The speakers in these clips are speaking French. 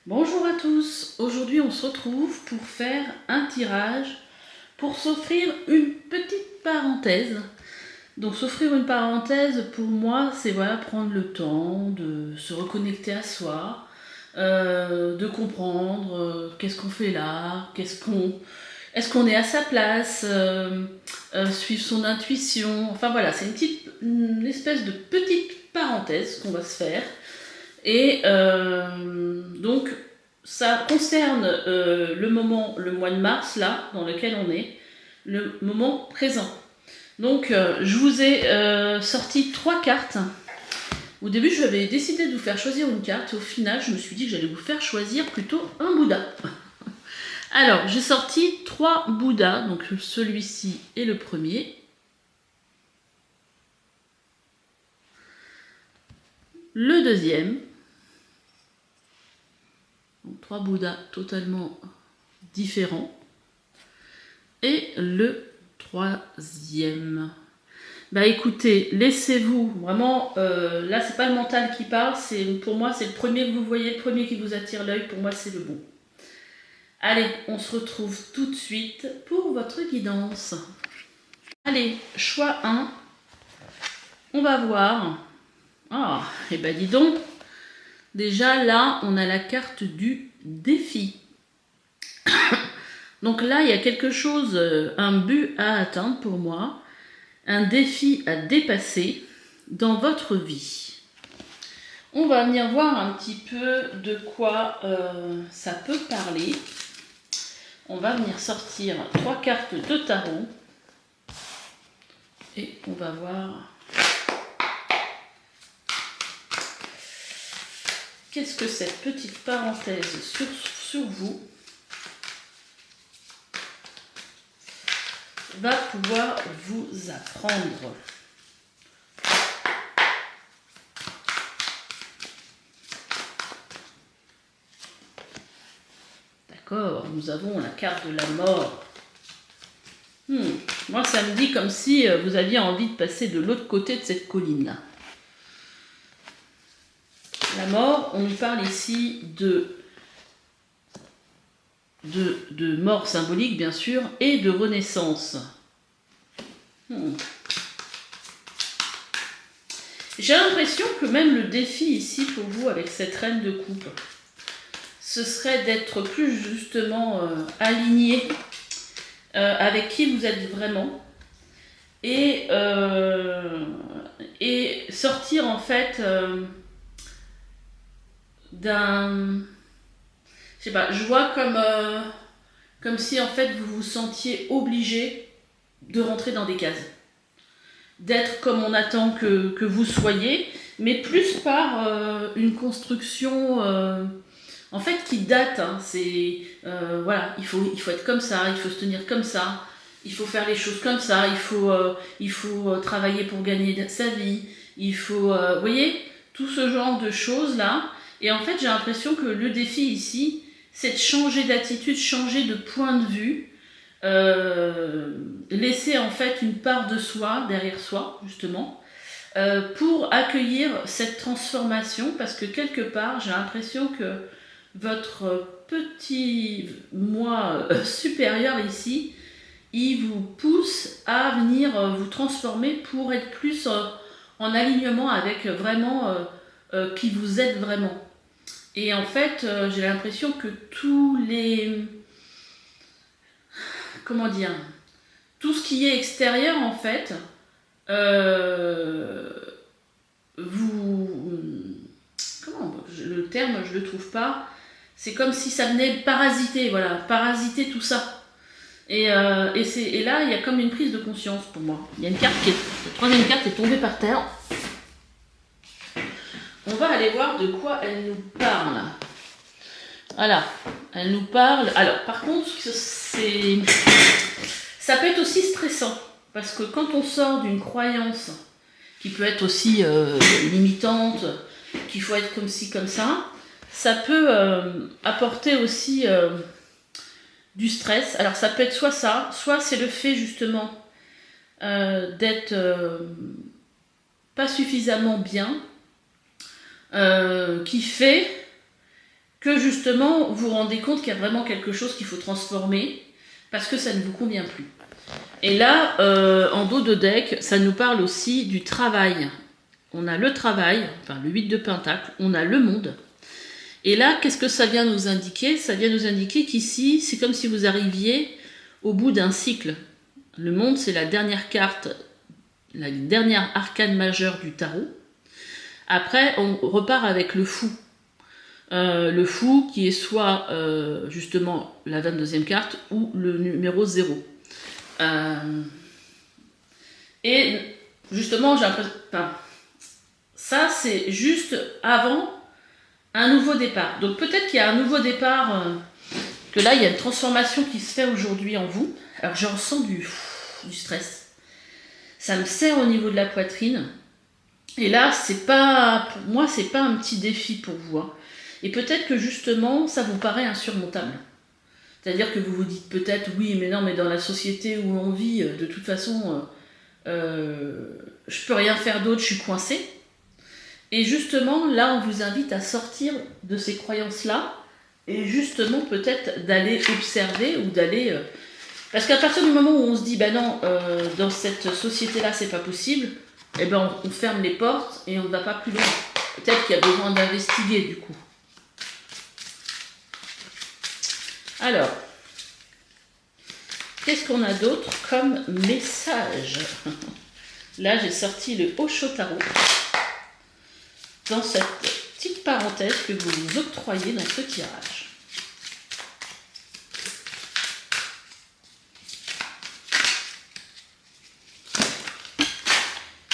Bonjour à tous, aujourd'hui on se retrouve pour faire un tirage pour s'offrir une petite parenthèse. Donc s'offrir une parenthèse pour moi c'est voilà, prendre le temps de se reconnecter à soi, de comprendre qu'est-ce qu'on fait là, est-ce qu'on est à sa place, suivre son intuition, enfin voilà, c'est une espèce de petite parenthèse qu'on va se faire. Et donc, ça concerne le mois de mars, là, dans lequel on est, le moment présent. Donc, je vous ai sorti 3 cartes. Au début, je avais décidé de vous faire choisir une carte. Au final, je me suis dit que j'allais vous faire choisir plutôt un Bouddha. Alors, j'ai sorti 3 Bouddhas. Donc, celui-ci est le premier. Le deuxième. Donc, 3 Bouddhas totalement différents. Et le troisième. Bah écoutez, laissez-vous vraiment. Là, c'est pas le mental qui parle. Pour moi, c'est le premier que vous voyez, le premier qui vous attire l'œil. Pour moi, c'est le bon. Allez, on se retrouve tout de suite pour votre guidance. Allez, choix 1. On va voir. Ah, et ben dis donc. Déjà là, on a la carte du défi. Donc là, il y a quelque chose, un but à atteindre pour moi, un défi à dépasser dans votre vie. On va venir voir un petit peu de quoi ça peut parler. On va venir sortir 3 cartes de tarot et on va voir qu'est-ce que cette petite parenthèse sur vous va pouvoir vous apprendre. D'accord, nous avons la carte de la mort. Moi, ça me dit comme si vous aviez envie de passer de l'autre côté de cette colline-là. La mort, on nous parle ici de mort symbolique, bien sûr, et de renaissance. J'ai l'impression que même le défi ici pour vous avec cette reine de coupe, ce serait d'être plus justement aligné avec qui vous êtes vraiment et sortir en fait d'un... Je sais pas, je vois comme si en fait vous vous sentiez obligé de rentrer dans des cases. D'être comme on attend que vous soyez, mais plus par une construction en fait qui date. Hein, c'est voilà, il faut être comme ça, il faut se tenir comme ça, il faut faire les choses comme ça, il faut travailler pour gagner sa vie, il faut, vous voyez, tout ce genre de choses là. Et en fait, j'ai l'impression que le défi ici, c'est de changer d'attitude, changer de point de vue. Laisser en fait une part de soi derrière soi justement pour accueillir cette transformation parce que quelque part j'ai l'impression que votre petit moi supérieur ici il vous pousse à venir vous transformer pour être plus en alignement avec vraiment qui vous êtes vraiment et en fait j'ai l'impression que tous les comment dire, tout ce qui est extérieur en fait, le terme je le trouve pas, c'est comme si ça venait parasiter, voilà, parasiter tout ça. Et là il y a comme une prise de conscience pour moi. Il y a une carte la troisième carte est tombée par terre. On va aller voir de quoi elle nous parle. Voilà, elle nous parle. Alors par contre, ça peut être aussi stressant, parce que quand on sort d'une croyance qui peut être aussi limitante, qu'il faut être comme ci, comme ça peut apporter aussi du stress. Alors ça peut être soit ça, soit c'est le fait justement d'être pas suffisamment bien, qui fait que justement vous vous rendez compte qu'il y a vraiment quelque chose qu'il faut transformer parce que ça ne vous convient plus. Et là, en dos de deck, ça nous parle aussi du travail. On a le travail, enfin le 8 de Pentacle, on a le monde. Et là, qu'est-ce que ça vient nous indiquer? Ça vient nous indiquer qu'ici, c'est comme si vous arriviez au bout d'un cycle. Le monde, c'est la dernière carte, la dernière arcane majeure du tarot. Après, on repart avec le fou. Le fou qui est soit justement la 22e carte ou le numéro 0. Et justement, j'ai l'impression... Enfin, ça, c'est juste avant un nouveau départ. Donc peut-être qu'il y a un nouveau départ, que là, il y a une transformation qui se fait aujourd'hui en vous. Alors je ressens du stress. Ça me serre au niveau de la poitrine. Et là, c'est pas, pour moi, c'est pas un petit défi pour vous. Hein. Et peut-être que justement, ça vous paraît insurmontable. C'est-à-dire que vous vous dites peut-être, oui, mais non, mais dans la société où on vit, de toute façon, je peux rien faire d'autre, je suis coincée. Et justement, là, on vous invite à sortir de ces croyances-là et justement peut-être d'aller observer ou d'aller... Parce qu'à partir du moment où on se dit, ben non, dans cette société-là, c'est pas possible, eh ben on ferme les portes et on ne va pas plus loin. Peut-être qu'il y a besoin d'investiguer du coup. Alors, qu'est-ce qu'on a d'autre comme message? Là, j'ai sorti le Osho Tarot dans cette petite parenthèse que vous vous octroyez dans ce tirage.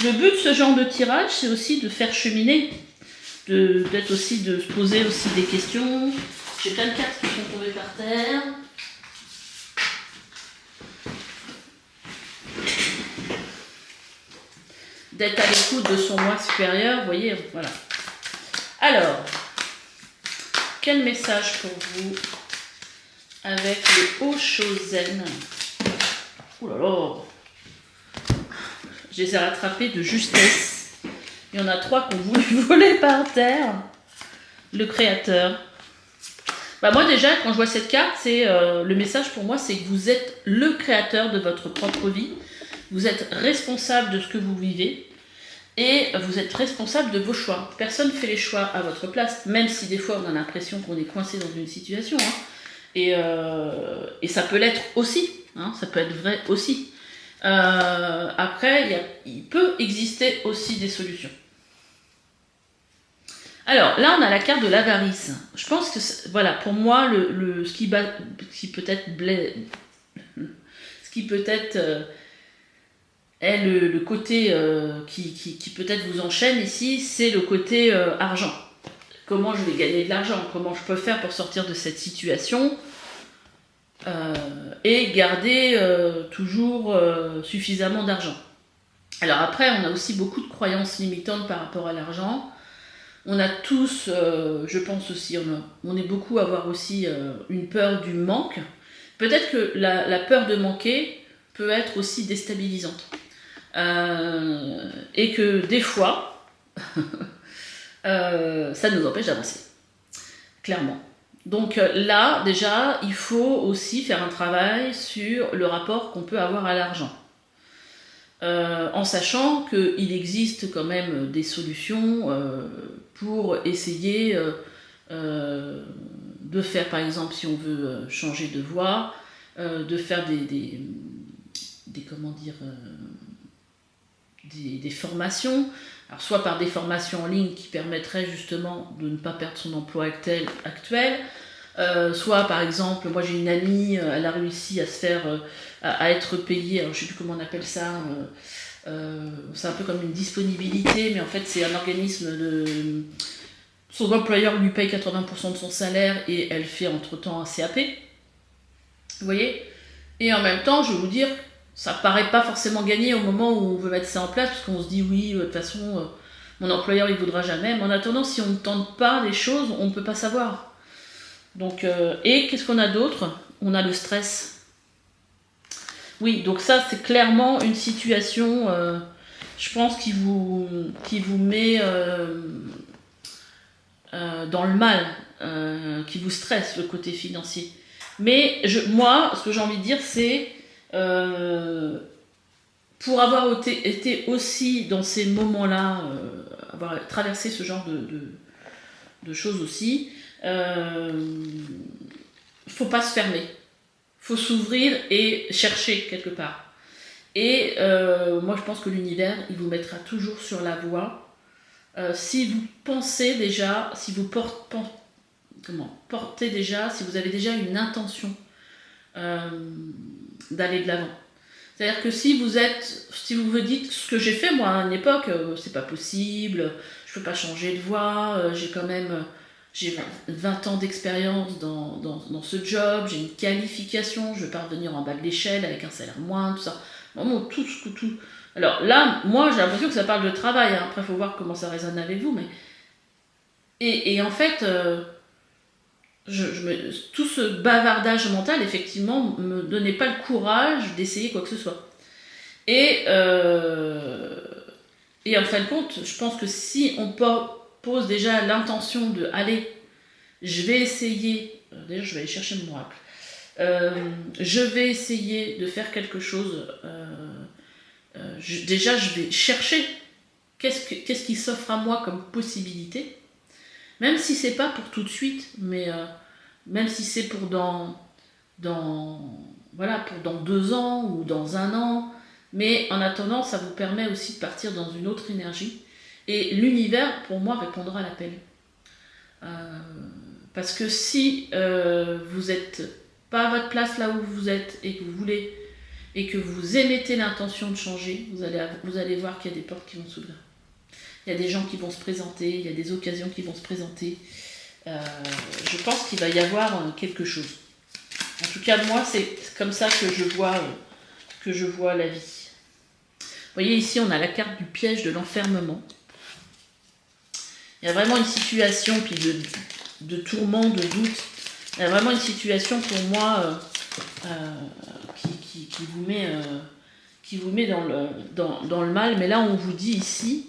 Le but de ce genre de tirage, c'est aussi de faire cheminer, peut-être aussi de se poser aussi des questions. J'ai plein de cartes qui sont tombées par terre. D'être à l'écoute de son moi supérieur, vous voyez, voilà. Alors, quel message pour vous avec le Osho Zen? Ouh là là! Je les ai rattrapés de justesse. Il y en a 3 qui ont voulu voler par terre. Le créateur. Bah moi déjà, quand je vois cette carte, c'est le message pour moi, c'est que vous êtes le créateur de votre propre vie. Vous êtes responsable de ce que vous vivez. Et vous êtes responsable de vos choix. Personne ne fait les choix à votre place, même si des fois on a l'impression qu'on est coincé dans une situation. Hein. Et ça peut l'être aussi. Hein, ça peut être vrai aussi. Après, il peut exister aussi des solutions. Alors, là, on a la carte de l'avarice. Je pense que, voilà, pour moi, ce qui peut-être est le côté qui peut-être vous enchaîne ici, c'est le côté argent. Comment je vais gagner de l'argent? Comment je peux faire pour sortir de cette situation et garder toujours suffisamment d'argent. Alors après, on a aussi beaucoup de croyances limitantes par rapport à l'argent. On a tous, je pense aussi, on est beaucoup à avoir aussi une peur du manque. Peut-être que la peur de manquer peut être aussi déstabilisante. Et que des fois, ça nous empêche d'avancer. Clairement. Donc là, déjà, il faut aussi faire un travail sur le rapport qu'on peut avoir à l'argent. En sachant qu'il existe quand même des solutions pour essayer de faire, par exemple, si on veut changer de voie, de faire des formations, alors soit par des formations en ligne qui permettraient justement de ne pas perdre son emploi actuel, soit par exemple, moi j'ai une amie, elle a réussi à se faire, à être payée, alors je ne sais plus comment on appelle ça, c'est un peu comme une disponibilité, mais en fait c'est un organisme son employeur lui paye 80% de son salaire et elle fait entre-temps un CAP, vous voyez, et en même temps je vais vous dire, ça paraît pas forcément gagné au moment où on veut mettre ça en place, parce qu'on se dit oui, de toute façon, mon employeur il voudra jamais, mais en attendant, si on ne tente pas les choses, on ne peut pas savoir. Donc, et qu'est-ce qu'on a d'autre? On a le stress. Oui, donc ça c'est clairement une situation, je pense, qui vous met dans le mal, qui vous stresse, le côté financier. Mais moi, ce que j'ai envie de dire, c'est pour avoir été aussi dans ces moments-là, avoir traversé ce genre de choses aussi, faut pas se fermer. Faut s'ouvrir et chercher quelque part. Et moi, je pense que l'univers, il vous mettra toujours sur la voie. Si vous pensez déjà, si vous portez déjà, si vous avez déjà une intention d'aller de l'avant. C'est-à-dire que si vous vous dites ce que j'ai fait moi à une époque, c'est pas possible, je peux pas changer de voie, j'ai 20 ans d'expérience dans ce job, j'ai une qualification, je vais pas revenir en bas de l'échelle avec un salaire moindre, tout ça. Vraiment tout. Alors là, moi j'ai l'impression que ça parle de travail, hein. Après il faut voir comment ça résonne avec vous, mais et en fait, tout ce bavardage mental, effectivement, me donnait pas le courage d'essayer quoi que ce soit. Et en fin de compte, je pense que si on pose déjà l'intention de aller, je vais essayer, d'ailleurs je vais aller chercher mon oracle, je vais essayer de faire quelque chose, déjà je vais chercher qu'est-ce qui s'offre à moi comme possibilité, même si c'est pas pour tout de suite, mais même si c'est pour dans 2 ans ou dans 1 an, mais en attendant, ça vous permet aussi de partir dans une autre énergie. Et l'univers, pour moi, répondra à l'appel. Parce que si vous n'êtes pas à votre place là où vous êtes et que vous voulez, et que vous émettez l'intention de changer, vous allez voir qu'il y a des portes qui vont s'ouvrir. Il y a des gens qui vont se présenter, il y a des occasions qui vont se présenter. Je pense qu'il va y avoir quelque chose. En tout cas, moi, c'est comme ça que je vois la vie. Vous voyez, ici, on a la carte du piège de l'enfermement. Il y a vraiment une situation puis de tourment, de doute. Il y a vraiment une situation pour moi qui vous met dans le mal. Mais là, on vous dit ici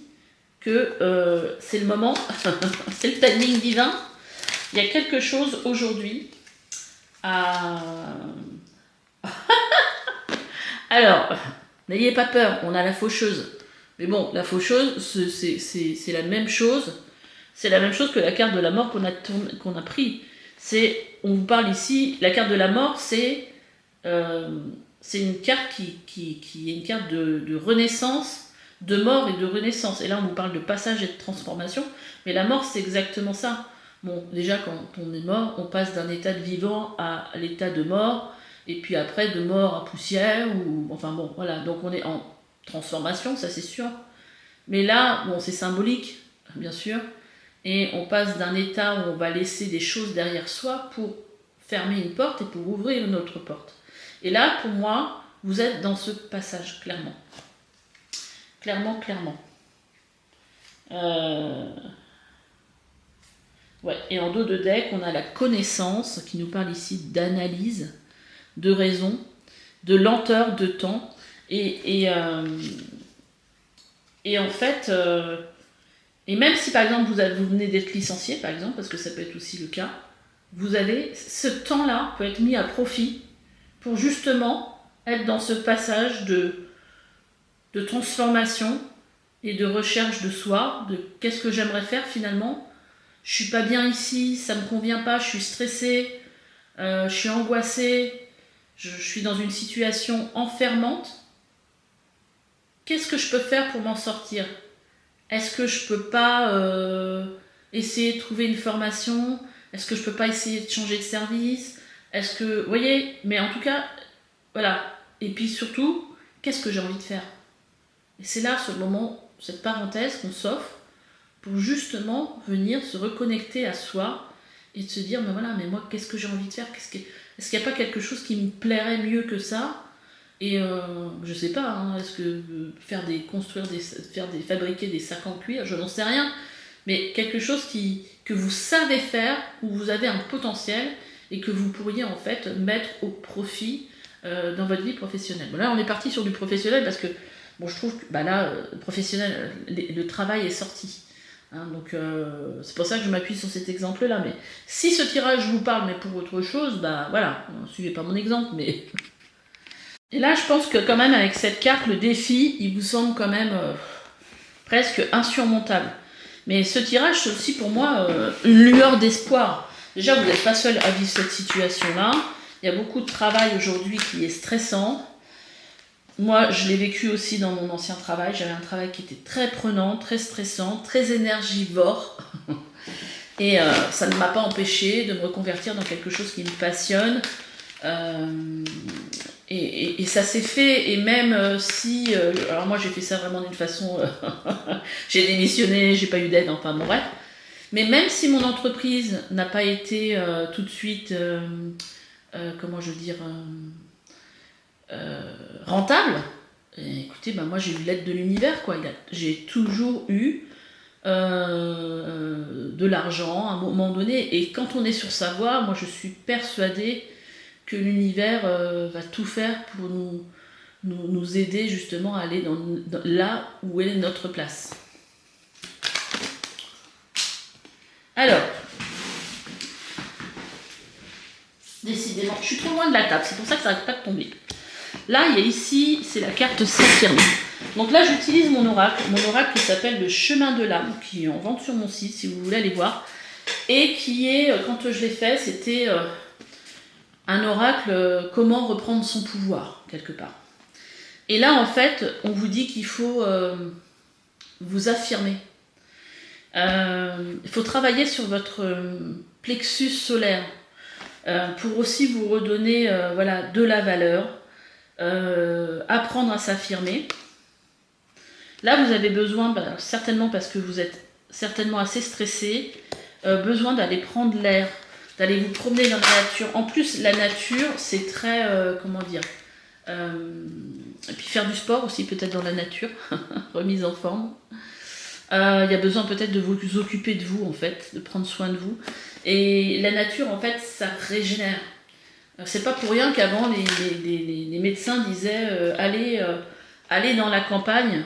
que c'est le moment, c'est le timing divin. Il y a quelque chose aujourd'hui à... Alors, n'ayez pas peur, on a la faucheuse. Mais bon, la faucheuse, c'est la même chose. C'est la même chose que la carte de la mort qu'on a pris. On vous parle ici, la carte de la mort, c'est une carte qui est une carte de renaissance, de mort et de renaissance. Et là, on vous parle de passage et de transformation. Mais la mort, c'est exactement ça. Bon, déjà, quand on est mort, on passe d'un état de vivant à l'état de mort. Et puis après, de mort à poussière. Enfin bon, voilà. Donc on est en transformation, ça c'est sûr. Mais là, bon, c'est symbolique, bien sûr. Et on passe d'un état où on va laisser des choses derrière soi pour fermer une porte et pour ouvrir une autre porte. Et là, pour moi, vous êtes dans ce passage, clairement. Clairement. Ouais. Et en dos de deck, on a la connaissance qui nous parle ici d'analyse, de raison, de lenteur de temps. Et en fait... Et même si par exemple vous venez d'être licencié, par exemple, parce que ça peut être aussi le cas, ce temps-là peut être mis à profit pour justement être dans ce passage de transformation et de recherche de soi, de qu'est-ce que j'aimerais faire finalement. Je suis pas bien ici, ça me convient pas, je suis stressée, je suis angoissée, je suis dans une situation enfermante. Qu'est-ce que je peux faire pour m'en sortir ? Est-ce que je peux pas essayer de trouver une formation ? Est-ce que je peux pas essayer de changer de service ? Est-ce que... Vous voyez ? Mais en tout cas, voilà. Et puis surtout, qu'est-ce que j'ai envie de faire ? Et c'est là, ce moment, cette parenthèse qu'on s'offre pour justement venir se reconnecter à soi et de se dire, mais voilà, mais moi, qu'est-ce que j'ai envie de faire ? Est-ce qu'il n'y a pas quelque chose qui me plairait mieux que ça ? Et je sais pas, hein, est-ce que fabriquer des sacs en cuir, je n'en sais rien, mais quelque chose que vous savez faire, où vous avez un potentiel et que vous pourriez en fait mettre au profit dans votre vie professionnelle. Bon, là, on est parti sur du professionnel parce que bon, je trouve que là, professionnel, le travail est sorti. Hein, donc c'est pour ça que je m'appuie sur cet exemple-là. Mais si ce tirage vous parle, mais pour autre chose, bah voilà, suivez pas mon exemple, mais... Et là, je pense que quand même, avec cette carte, le défi, il vous semble quand même presque insurmontable. Mais ce tirage, c'est aussi pour moi une lueur d'espoir. Déjà, vous n'êtes pas seul à vivre cette situation-là. Il y a beaucoup de travail aujourd'hui qui est stressant. Moi, je l'ai vécu aussi dans mon ancien travail. J'avais un travail qui était très prenant, très stressant, très énergivore. Et ça ne m'a pas empêché de me reconvertir dans quelque chose qui me passionne. Et ça s'est fait, et même si... alors moi, j'ai fait ça vraiment d'une façon... j'ai démissionné, j'ai pas eu d'aide, enfin bon bref. Mais même si mon entreprise n'a pas été tout de suite... comment je veux dire... rentable, et écoutez, bah moi j'ai eu l'aide de l'univers, quoi. J'ai toujours eu de l'argent à un moment donné, et quand on est sur sa voie, moi je suis persuadée que l'univers va tout faire pour nous aider justement à aller dans là où est notre place. Alors, décidément, je suis trop loin de la table, c'est pour ça que ça n'arrête pas de tomber. Là, il y a ici, c'est la carte s'affirmer. Donc là, j'utilise mon oracle qui s'appelle le chemin de l'âme, qui est en vente sur mon site, si vous voulez aller voir. Et qui est, quand je l'ai fait, c'était un oracle, comment reprendre son pouvoir, quelque part. Et là, en fait, on vous dit qu'il faut vous affirmer. Il faut travailler sur votre plexus solaire pour aussi vous redonner voilà, de la valeur. Apprendre à s'affirmer. Là, vous avez besoin, certainement parce que vous êtes certainement assez stressé, besoin d'aller prendre l'air, d'aller vous promener dans la nature. En plus, la nature, c'est très, comment dire, et puis faire du sport aussi peut-être dans la nature, remise en forme. Il y a besoin peut-être de vous occuper de vous, en fait, de prendre soin de vous. Et la nature, en fait, ça régénère. C'est pas pour rien qu'avant les médecins disaient allez dans la campagne,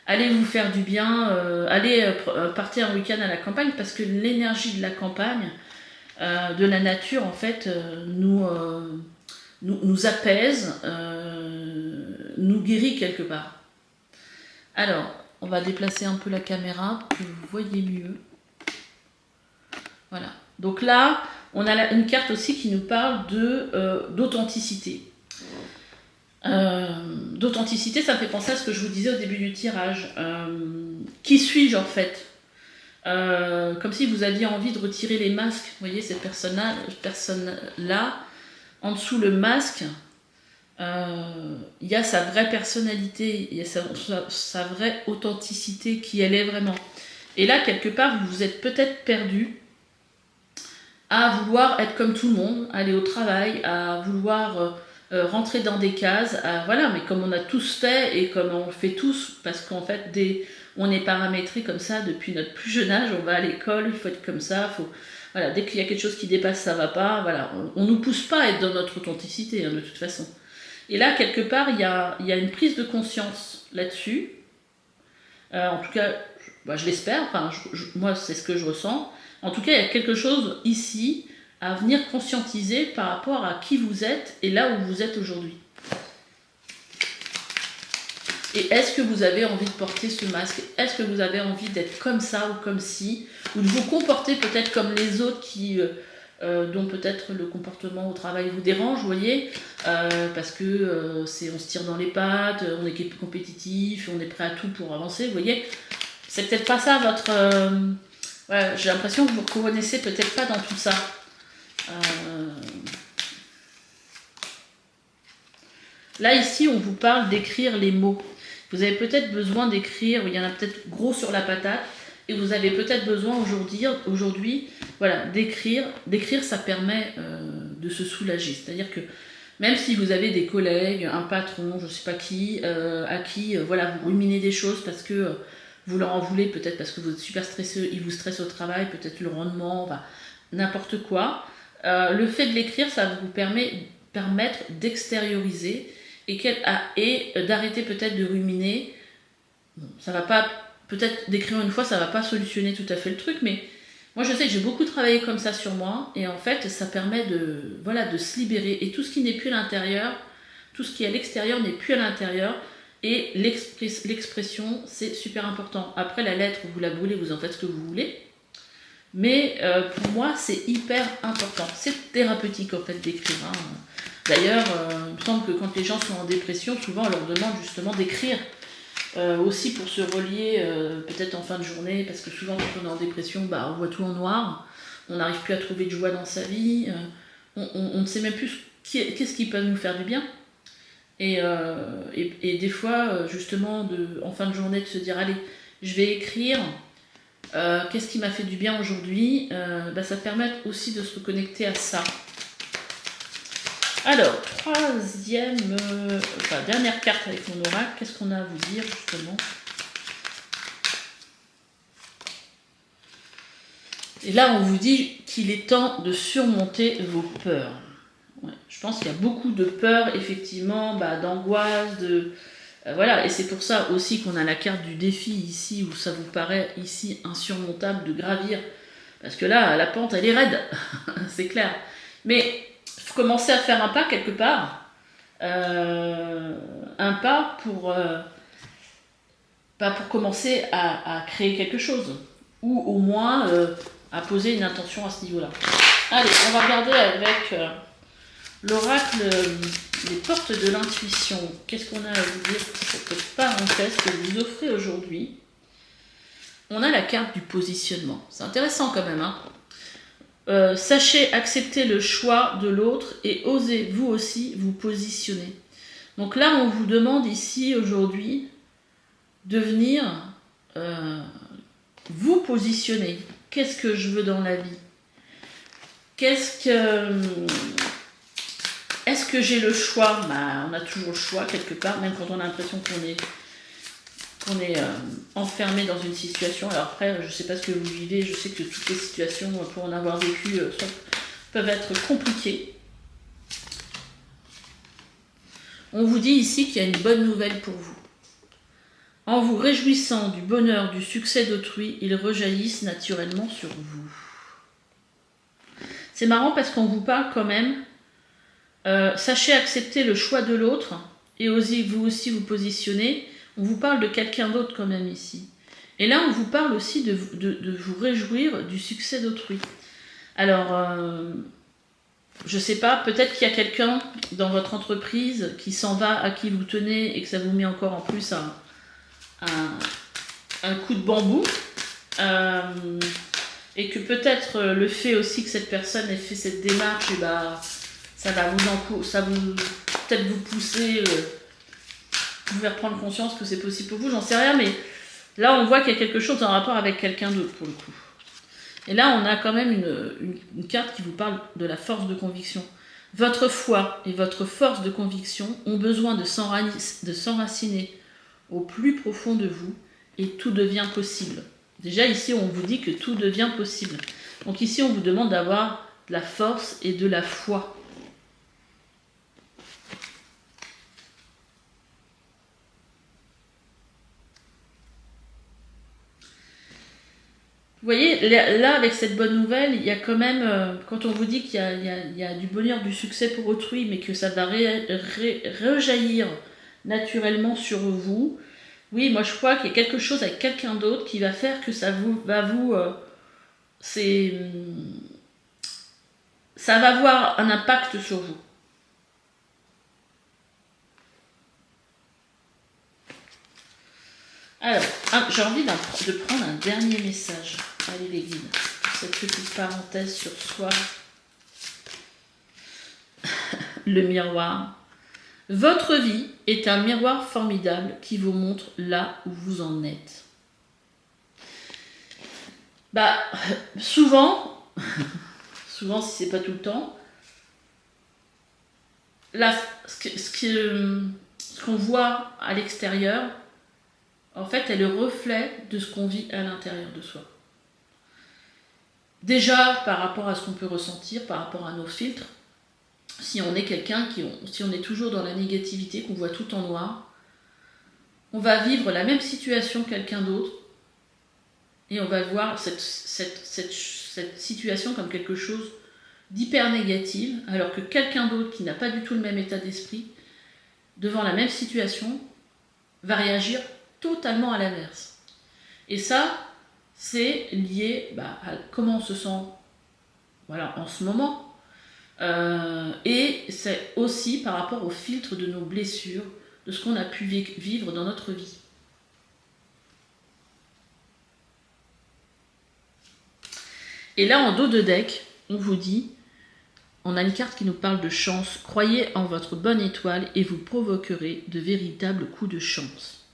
allez vous faire du bien, allez partir un week-end à la campagne, parce que l'énergie de la campagne, de la nature en fait, nous apaise, nous guérit quelque part. Alors, on va déplacer un peu la caméra pour que vous voyez mieux. Voilà. Donc là, on a une carte aussi qui nous parle d'authenticité. D'authenticité, ça me fait penser à ce que je vous disais au début du tirage. Qui suis-je en fait? Comme si vous aviez envie de retirer les masques. Vous voyez, cette personne-là, en dessous le masque, il y a sa vraie personnalité, il y a sa vraie authenticité, qui elle est vraiment. Et là, quelque part, vous vous êtes peut-être perdu à vouloir être comme tout le monde, aller au travail, à vouloir rentrer dans des cases, voilà, mais comme on a tous fait et comme on le fait tous, parce qu'en fait, on est paramétré comme ça depuis notre plus jeune âge, on va à l'école, il faut être comme ça, voilà, dès qu'il y a quelque chose qui dépasse, ça va pas, voilà, on nous pousse pas à être dans notre authenticité, hein, de toute façon. Et là, quelque part, il y a une prise de conscience là-dessus, en tout cas, je l'espère, enfin, moi, c'est ce que je ressens. En tout cas, il y a quelque chose ici à venir conscientiser par rapport à qui vous êtes et là où vous êtes aujourd'hui. Et est-ce que vous avez envie de porter ce masque? Est-ce que vous avez envie d'être comme ça ou comme ci? Ou de vous comporter peut-être comme les autres dont peut-être le comportement au travail vous dérange, vous voyez, parce que on se tire dans les pattes, on est compétitif, on est prêt à tout pour avancer, vous voyez. C'est peut-être pas ça votre... voilà, j'ai l'impression que vous ne vous reconnaissez peut-être pas dans tout ça. Là, ici, on vous parle d'écrire les mots. Vous avez peut-être besoin d'écrire, il y en a peut-être gros sur la patate, et vous avez peut-être besoin aujourd'hui, voilà, d'écrire. D'écrire, ça permet de se soulager. C'est-à-dire que même si vous avez des collègues, un patron, je ne sais pas qui, à qui voilà, vous ruminez des choses parce que vous leur en voulez, peut-être parce que vous êtes super stressé, ils vous stressent au travail, peut-être le rendement, enfin, n'importe quoi. Le fait de l'écrire, ça va vous permettre d'extérioriser et d'arrêter peut-être de ruminer. Bon, ça va pas peut-être d'écrire une fois, ça va pas solutionner tout à fait le truc, mais moi je sais que j'ai beaucoup travaillé comme ça sur moi, et en fait ça permet de se libérer, et tout ce qui n'est plus à l'intérieur, tout ce qui est à l'extérieur n'est plus à l'intérieur, et l'expression c'est super important. Après la lettre, vous la brûlez, vous en faites ce que vous voulez, mais pour moi c'est hyper important, c'est thérapeutique en fait d'écrire. D'ailleurs, il me semble que quand les gens sont en dépression, souvent on leur demande justement d'écrire. Aussi pour se relier peut-être en fin de journée, parce que souvent quand on est en dépression, on voit tout en noir, on n'arrive plus à trouver de joie dans sa vie, on ne sait même plus qu'est-ce qui peut nous faire du bien. Et des fois, justement, en fin de journée, de se dire, allez, je vais écrire, qu'est-ce qui m'a fait du bien aujourd'hui, ça permet aussi de se reconnecter à ça. Alors, dernière carte avec mon oracle, qu'est-ce qu'on a à vous dire justement? Et là, on vous dit qu'il est temps de surmonter vos peurs. Ouais, je pense qu'il y a beaucoup de peurs, effectivement, d'angoisse, voilà, et c'est pour ça aussi qu'on a la carte du défi ici, où ça vous paraît ici insurmontable de gravir. Parce que là, la pente, elle est raide, c'est clair. Mais faut commencer à faire un pas quelque part, un pas pour commencer à créer quelque chose, ou au moins à poser une intention à ce niveau-là. Allez, on va regarder avec l'oracle les portes de l'intuition. Qu'est-ce qu'on a à vous dire pour cette parenthèse que vous offrez aujourd'hui? On a la carte du positionnement. C'est intéressant quand même, hein. Sachez accepter le choix de l'autre et osez vous aussi vous positionner. Donc là, on vous demande ici aujourd'hui de venir vous positionner. Qu'est-ce que je veux dans la vie? Est-ce que j'ai le choix? On a toujours le choix quelque part, même quand on a l'impression qu'on est enfermé dans une situation. Alors après, je ne sais pas ce que vous vivez, je sais que toutes les situations, pour en avoir vécu, peuvent être compliquées. On vous dit ici qu'il y a une bonne nouvelle pour vous. En vous réjouissant du bonheur, du succès d'autrui, ils rejaillissent naturellement sur vous. C'est marrant parce qu'on vous parle quand même, sachez accepter le choix de l'autre et osez vous aussi vous positionner. On vous parle de quelqu'un d'autre quand même ici. Et là, on vous parle aussi de vous réjouir du succès d'autrui. Alors, je ne sais pas, peut-être qu'il y a quelqu'un dans votre entreprise qui s'en va, à qui vous tenez, et que ça vous met encore en plus un coup de bambou. Et que peut-être le fait aussi que cette personne ait fait cette démarche, ça va peut-être vous pousser... vous pouvez reprendre conscience que c'est possible pour vous, j'en sais rien, mais là on voit qu'il y a quelque chose en rapport avec quelqu'un d'autre pour le coup. Et là on a quand même une carte qui vous parle de la force de conviction. Votre foi et votre force de conviction ont besoin de s'enraciner au plus profond de vous et tout devient possible. Déjà ici on vous dit que tout devient possible. Donc ici on vous demande d'avoir de la force et de la foi. Vous voyez, là, avec cette bonne nouvelle, il y a quand même, quand on vous dit qu'il y a du bonheur, du succès pour autrui, mais que ça va rejaillir naturellement sur vous, oui, moi je crois qu'il y a quelque chose avec quelqu'un d'autre qui va faire que ça ça va avoir un impact sur vous. Alors, j'ai envie de prendre un dernier message. Allez les guides, cette petite parenthèse sur soi. Le miroir. Votre vie est un miroir formidable qui vous montre là où vous en êtes. Souvent si c'est pas tout le temps, ce qu'on voit à l'extérieur, en fait, est le reflet de ce qu'on vit à l'intérieur de soi. Déjà, par rapport à ce qu'on peut ressentir, par rapport à nos filtres, si on est si on est toujours dans la négativité, qu'on voit tout en noir, on va vivre la même situation que quelqu'un d'autre, Et on va voir cette situation comme quelque chose d'hyper négative, alors que quelqu'un d'autre qui n'a pas du tout le même état d'esprit, devant la même situation, va réagir totalement à l'inverse. Et ça, c'est lié à comment on se sent en ce moment. Et c'est aussi par rapport au filtre de nos blessures, de ce qu'on a pu vivre dans notre vie. Et là, en dos de deck, on vous dit, on a une carte qui nous parle de chance. Croyez en votre bonne étoile et vous provoquerez de véritables coups de chance.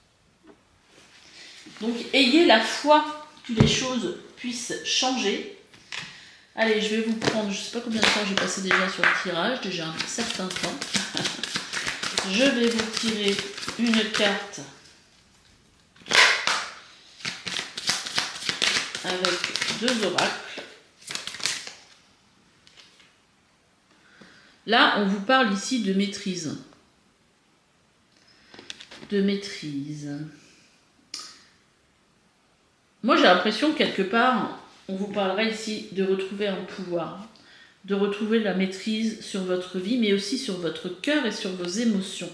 Donc, ayez la foi que les choses puissent changer. Allez, je vais vous prendre, je ne sais pas combien de temps j'ai passé déjà sur le tirage, déjà un certain temps. Je vais vous tirer une carte avec 2 oracles. Là, on vous parle ici de maîtrise. De maîtrise. Moi, j'ai l'impression que quelque part, on vous parlerait ici de retrouver un pouvoir, de retrouver la maîtrise sur votre vie, mais aussi sur votre cœur et sur vos émotions.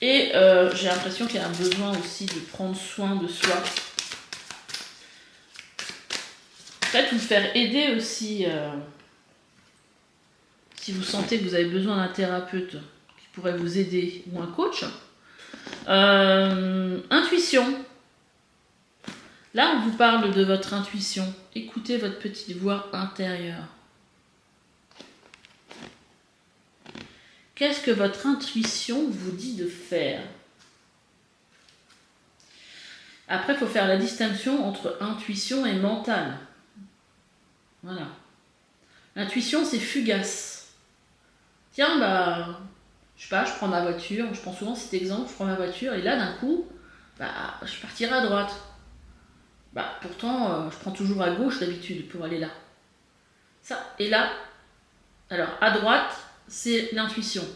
Et j'ai l'impression qu'il y a un besoin aussi de prendre soin de soi. Peut-être vous faire aider aussi, si vous sentez que vous avez besoin d'un thérapeute qui pourrait vous aider, ou un coach. Intuition. Là, on vous parle de votre intuition. Écoutez votre petite voix intérieure. Qu'est-ce que votre intuition vous dit de faire? Après, il faut faire la distinction entre intuition et mental. Voilà. L'intuition, c'est fugace. Tiens, je sais pas, je prends ma voiture, je prends souvent cet exemple, je prends ma voiture et là, d'un coup, je partirai à droite. Pourtant, je prends toujours à gauche d'habitude pour aller là. Ça, et là, alors, à droite, c'est l'intuition.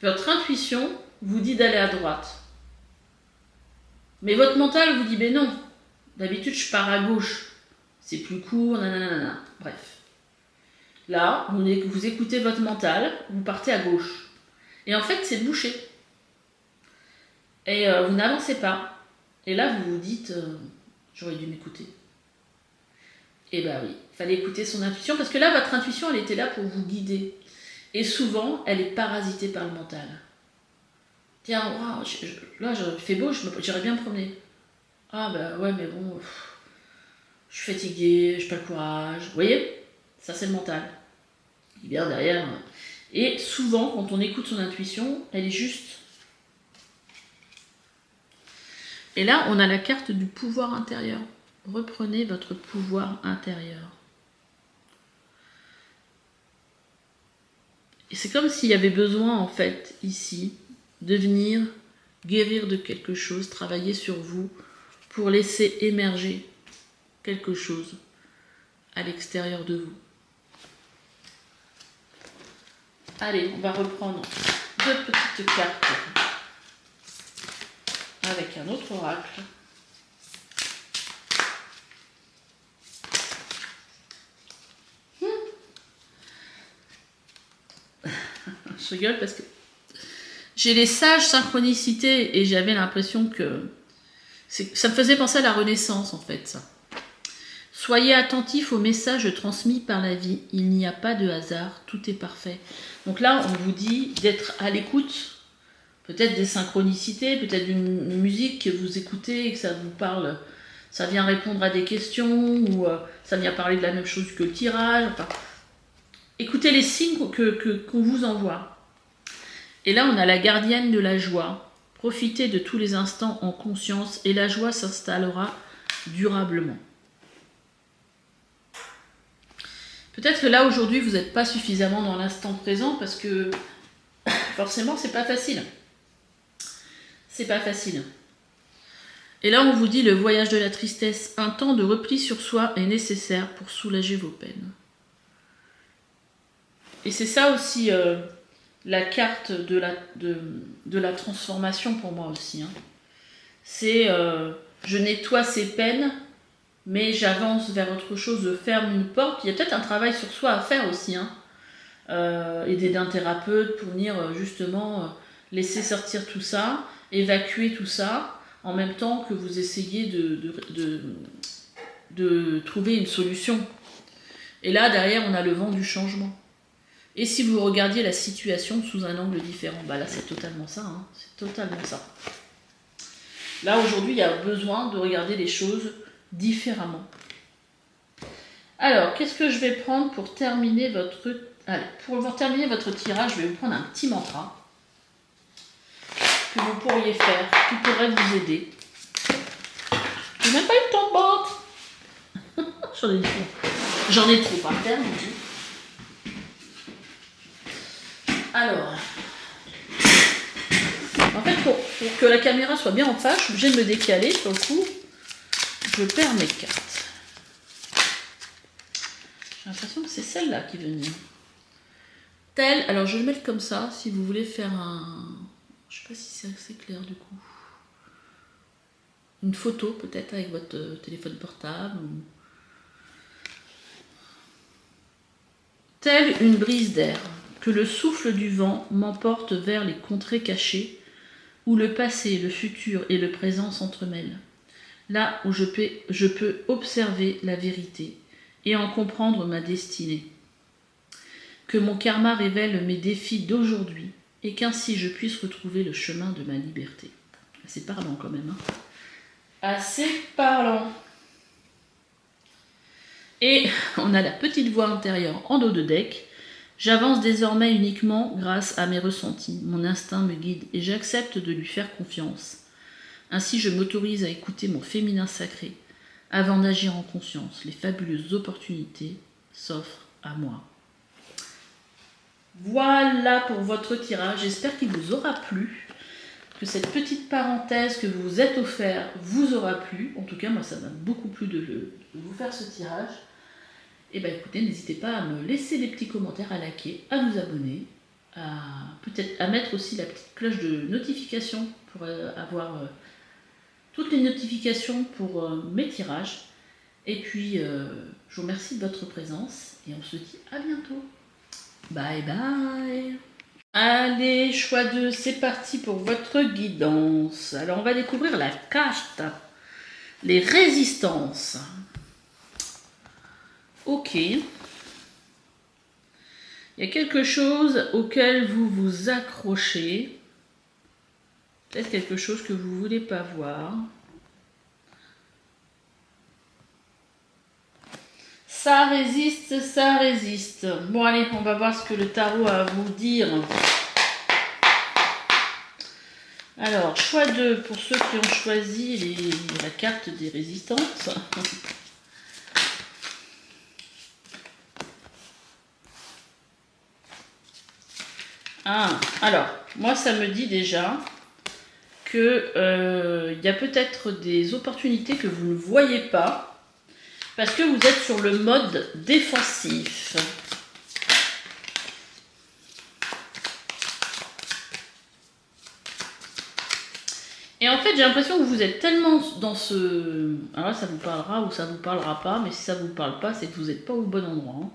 Votre intuition vous dit d'aller à droite. Mais votre mental vous dit, ben non, d'habitude je pars à gauche. C'est plus court, nanana. Bref. Là, vous écoutez votre mental, vous partez à gauche. Et en fait, c'est bouché. Et vous n'avancez pas. Et là, vous vous dites, j'aurais dû m'écouter. Et oui, il fallait écouter son intuition, parce que là, votre intuition, elle était là pour vous guider. Et souvent, elle est parasitée par le mental. Tiens, wow, là, il fait beau, j'irais bien me promener. Ah ouais, mais bon, je suis fatiguée, j'ai pas le courage. Vous voyez? Ça, c'est le mental. Il vient derrière. Et souvent, quand on écoute son intuition, elle est juste. Et là, on a la carte du pouvoir intérieur. Reprenez votre pouvoir intérieur. Et c'est comme s'il y avait besoin, en fait, ici, de venir guérir de quelque chose, travailler sur vous, pour laisser émerger quelque chose à l'extérieur de vous. Allez, on va reprendre 2 petites cartes avec un autre oracle. Je rigole parce que j'ai les sages synchronicités et j'avais l'impression que ça me faisait penser à la Renaissance en fait, ça. Soyez attentifs aux messages transmis par la vie. Il n'y a pas de hasard, tout est parfait. Donc là, on vous dit d'être à l'écoute, peut-être des synchronicités, peut-être d'une musique que vous écoutez et que ça vous parle, ça vient répondre à des questions ou ça vient parler de la même chose que le tirage. Enfin, écoutez les signes qu'on vous envoie. Et là, on a la gardienne de la joie. Profitez de tous les instants en conscience et la joie s'installera durablement. Peut-être que là, aujourd'hui, vous n'êtes pas suffisamment dans l'instant présent parce que forcément, c'est pas facile. C'est pas facile. Et là, on vous dit le voyage de la tristesse. Un temps de repli sur soi est nécessaire pour soulager vos peines. Et c'est ça aussi la carte de la transformation pour moi aussi. Hein. C'est je nettoie ces peines, mais j'avance vers autre chose, je ferme une porte. Il y a peut-être un travail sur soi à faire aussi. Hein. Aider d'un thérapeute pour venir justement laisser sortir tout ça, évacuer tout ça, en même temps que vous essayez de trouver une solution. Et là, derrière, on a le vent du changement. Et si vous regardiez la situation sous un angle différent, bah là, c'est totalement ça. Hein. C'est totalement ça. Là, aujourd'hui, il y a besoin de regarder les choses différemment. Alors, qu'est-ce que je vais prendre pour terminer votre... Allez, pour terminer votre tirage, je vais vous prendre un petit mantra que vous pourriez faire, qui pourrait vous aider. J'ai même pas eu le temps de battre. J'en ai trop par terre, du coup. Alors, en fait, pour que la caméra soit bien en face, je suis obligée de me décaler. Sur le coup, je perds mes cartes. J'ai l'impression que c'est celle-là qui veut venir. Alors je vais le mettre comme ça, si vous voulez faire un... Je sais pas si c'est assez clair du coup. Une photo peut-être avec votre téléphone portable. Ou... Telle une brise d'air, que le souffle du vent m'emporte vers les contrées cachées, où le passé, le futur et le présent s'entremêlent. Là où je peux observer la vérité et en comprendre ma destinée. Que mon karma révèle mes défis d'aujourd'hui et qu'ainsi je puisse retrouver le chemin de ma liberté. Assez parlant quand même. Hein. Assez parlant. Et on a la petite voix intérieure en dos de deck. J'avance désormais uniquement grâce à mes ressentis. Mon instinct me guide et j'accepte de lui faire confiance. Ainsi je m'autorise à écouter mon féminin sacré avant d'agir en conscience. Les fabuleuses opportunités s'offrent à moi. Voilà pour votre tirage, j'espère qu'il vous aura plu, que cette petite parenthèse que vous vous êtes offert vous aura plu. En tout cas, moi ça m'a beaucoup plu de vous faire ce tirage. Et bien écoutez, n'hésitez pas à me laisser des petits commentaires, à liker, à vous abonner, peut-être à mettre aussi la petite cloche de notification pour avoir toutes les notifications pour mes tirages. Et puis, je vous remercie de votre présence et on se dit à bientôt. Bye bye. Allez, choix 2, c'est parti pour votre guidance. Alors, on va découvrir la carte. Les résistances. Ok. Il y a quelque chose auquel vous vous accrochez. Peut-être quelque chose que vous ne voulez pas voir. Ça résiste, ça résiste. Bon allez, on va voir ce que le tarot a à vous dire. Alors, choix 2 pour ceux qui ont choisi la carte des résistances. Ah, alors, moi ça me dit déjà que y a peut-être des opportunités que vous ne voyez pas. Parce que vous êtes sur le mode défensif. Et en fait, j'ai l'impression que vous êtes tellement dans ce... Alors là, ça vous parlera ou ça vous parlera pas, mais si ça vous parle pas, c'est que vous n'êtes pas au bon endroit.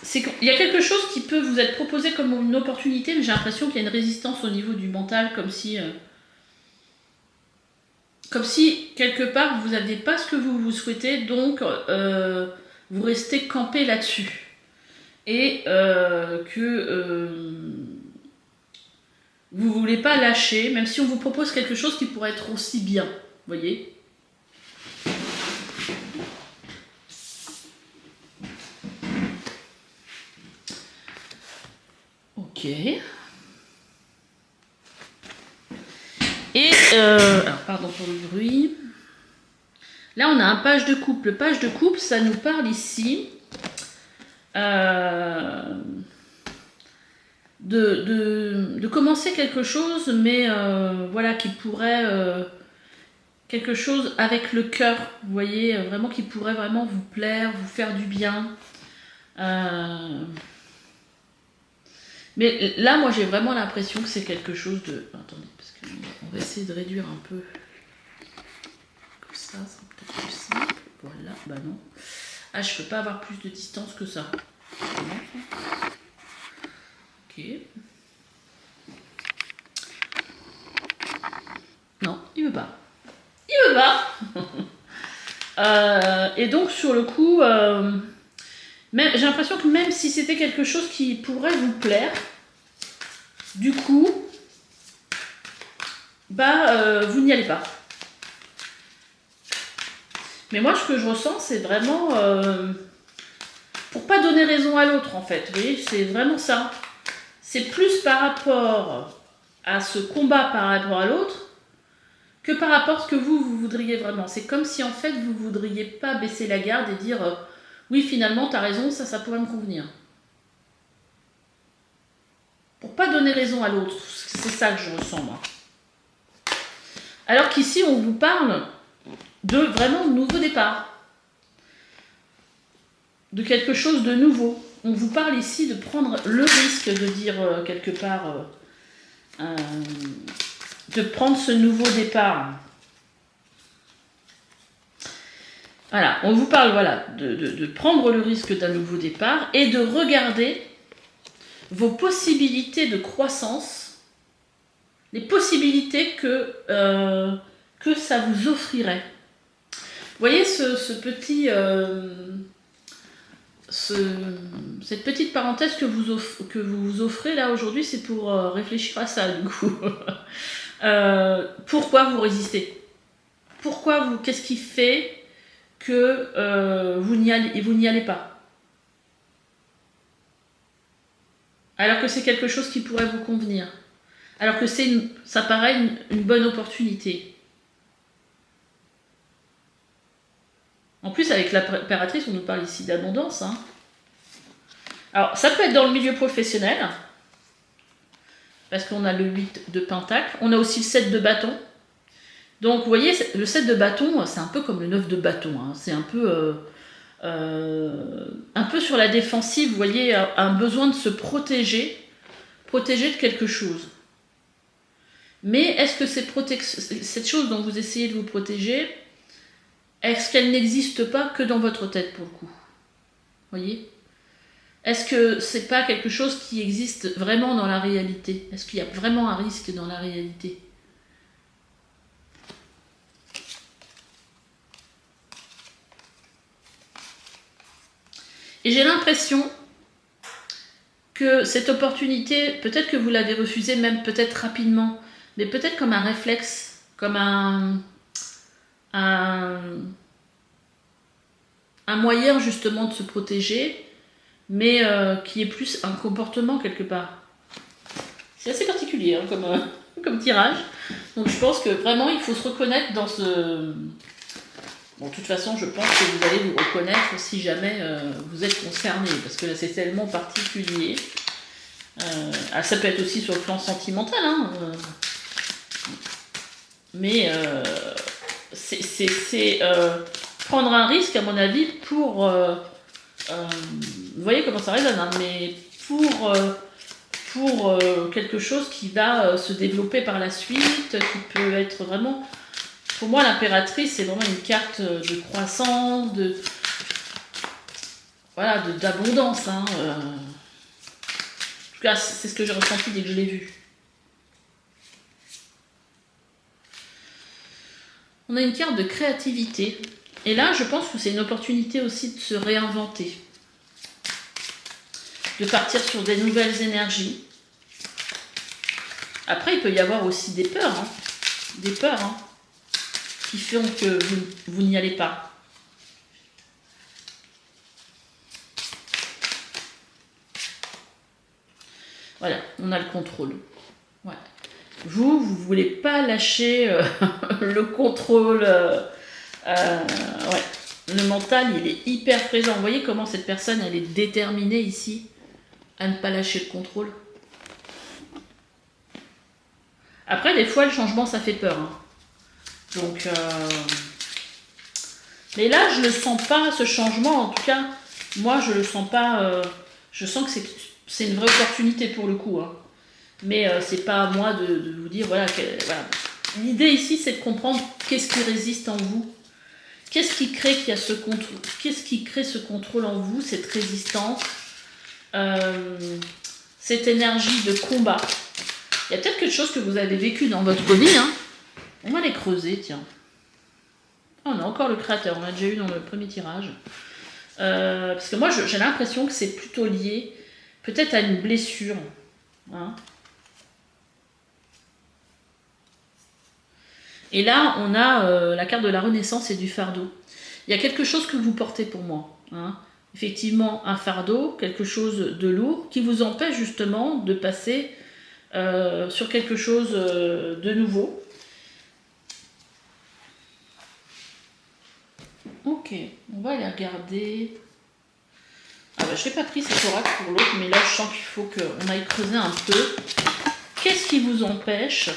C'est qu'il y a quelque chose qui peut vous être proposé comme une opportunité, mais j'ai l'impression qu'il y a une résistance au niveau du mental, comme si quelque part vous n'aviez pas ce que vous souhaitez, donc vous restez campé là-dessus. Et vous ne voulez pas lâcher, même si on vous propose quelque chose qui pourrait être aussi bien. Vous voyez ? Ok. Et, alors pardon pour le bruit. Là, on a un page de couple. Le page de couple, ça nous parle ici de commencer quelque chose, mais voilà, qui pourrait... quelque chose avec le cœur, vous voyez, vraiment qui pourrait vraiment vous plaire, vous faire du bien. Mais là, moi, j'ai vraiment l'impression que c'est quelque chose de... Attendez, parce qu'on va essayer de réduire un peu. Comme ça, c'est peut-être plus simple. Voilà, bah non. Ah, je peux pas avoir plus de distance que ça. Ok. Non, il veut pas. Il veut pas. Et donc, sur le coup, j'ai l'impression que même si c'était quelque chose qui pourrait vous plaire, du coup, bah, vous n'y allez pas. Mais moi, ce que je ressens, c'est vraiment pour pas donner raison à l'autre, en fait. Vous voyez, c'est vraiment ça. C'est plus par rapport à ce combat par rapport à l'autre que par rapport à ce que vous voudriez vraiment. C'est comme si, en fait, vous voudriez pas baisser la garde et dire oui, finalement, t'as raison, ça pourrait me convenir. Pour pas donner raison à l'autre. C'est ça que je ressens, moi. Alors qu'ici, on vous parle de vraiment nouveau départ. De quelque chose de nouveau. On vous parle ici de prendre le risque de dire quelque part, de prendre ce nouveau départ. Voilà, on vous parle voilà, de prendre le risque d'un nouveau départ et de regarder vos possibilités de croissance, les possibilités que ça vous offrirait. Vous voyez ce petit... cette petite parenthèse que vous offrez là aujourd'hui, c'est pour réfléchir à ça du coup. Pourquoi vous résistez? Qu'est-ce qui fait que vous n'y allez pas? Alors que c'est quelque chose qui pourrait vous convenir. Alors que ça paraît une bonne opportunité. En plus, avec l'impératrice, on nous parle ici d'abondance. Hein. Alors, ça peut être dans le milieu professionnel, parce qu'on a le 8 de pentacle. On a aussi le 7 de bâton. Donc, vous voyez, le 7 de bâton, c'est un peu comme le 9 de bâton. Hein. C'est un peu sur la défensive, vous voyez, un besoin de se protéger de quelque chose. Mais est-ce que cette chose dont vous essayez de vous protéger, est-ce qu'elle n'existe pas que dans votre tête pour le coup? Voyez? Est-ce que c'est pas quelque chose qui existe vraiment dans la réalité? Est-ce qu'il y a vraiment un risque dans la réalité? Et j'ai l'impression que cette opportunité, peut-être que vous l'avez refusée, même peut-être rapidement, mais peut-être comme un réflexe, comme un moyen justement de se protéger, mais qui est plus un comportement quelque part. C'est assez particulier hein, comme tirage. Donc je pense que vraiment il faut se reconnaître dans ce... Bon, de toute façon, je pense que vous allez vous reconnaître si jamais vous êtes concerné, parce que là c'est tellement particulier. Ça peut être aussi sur le plan sentimental, hein, mais c'est prendre un risque, à mon avis, pour... vous voyez comment ça résonne, hein, mais pour quelque chose qui va se développer par la suite, qui peut être vraiment... Pour moi, l'impératrice, c'est vraiment une carte de croissance, d'abondance. Hein, En tout cas, c'est ce que j'ai ressenti dès que je l'ai vu. On a une carte de créativité. Et là, je pense que c'est une opportunité aussi de se réinventer. De partir sur des nouvelles énergies. Après, il peut y avoir aussi des peurs. Hein, des peurs, hein, qui font que vous n'y allez pas. Voilà, on a le contrôle. Ouais. Vous voulez pas lâcher le contrôle. Ouais. Le mental, il est hyper présent. Vous voyez comment cette personne, elle est déterminée ici à ne pas lâcher le contrôle. Après, des fois, le changement, ça fait peur. Hein. Donc, mais là, je ne sens pas ce changement. En tout cas, moi, je le sens pas. Je sens que c'est une vraie opportunité pour le coup. Hein. Mais c'est pas à moi de vous dire, voilà. Voilà. L'idée ici, c'est de comprendre qu'est-ce qui résiste en vous. Qu'est-ce qui crée qu'il y a ce contrôle? Qu'est-ce qui crée ce contrôle en vous, cette résistance, cette énergie de combat? Il y a peut-être quelque chose que vous avez vécu dans votre vie. Hein. On va les creuser, tiens. Oh, on a encore le créateur, on l'a déjà eu dans le premier tirage. Parce que moi, j'ai l'impression que c'est plutôt lié peut-être à une blessure. Hein. Et là, on a la carte de la renaissance et du fardeau. Il y a quelque chose que vous portez pour moi. Hein. Effectivement, un fardeau, quelque chose de lourd, qui vous empêche justement de passer sur quelque chose de nouveau. Ok, on va aller regarder. Ah bah, je n'ai pas pris cet oracle pour l'autre, mais là je sens qu'il faut qu'on aille creuser un peu. Qu'est-ce qui vous empêche ?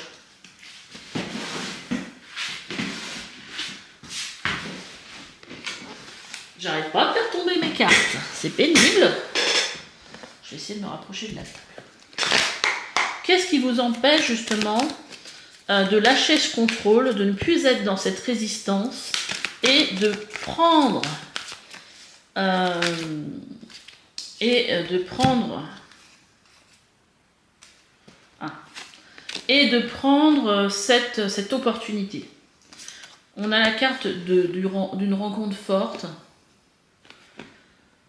J'arrive pas à faire tomber mes cartes. C'est pénible. Je vais essayer de me rapprocher de la table. Qu'est-ce qui vous empêche justement de lâcher ce contrôle, de ne plus être dans cette résistance et de prendre cette opportunité. On a la carte d'une rencontre forte,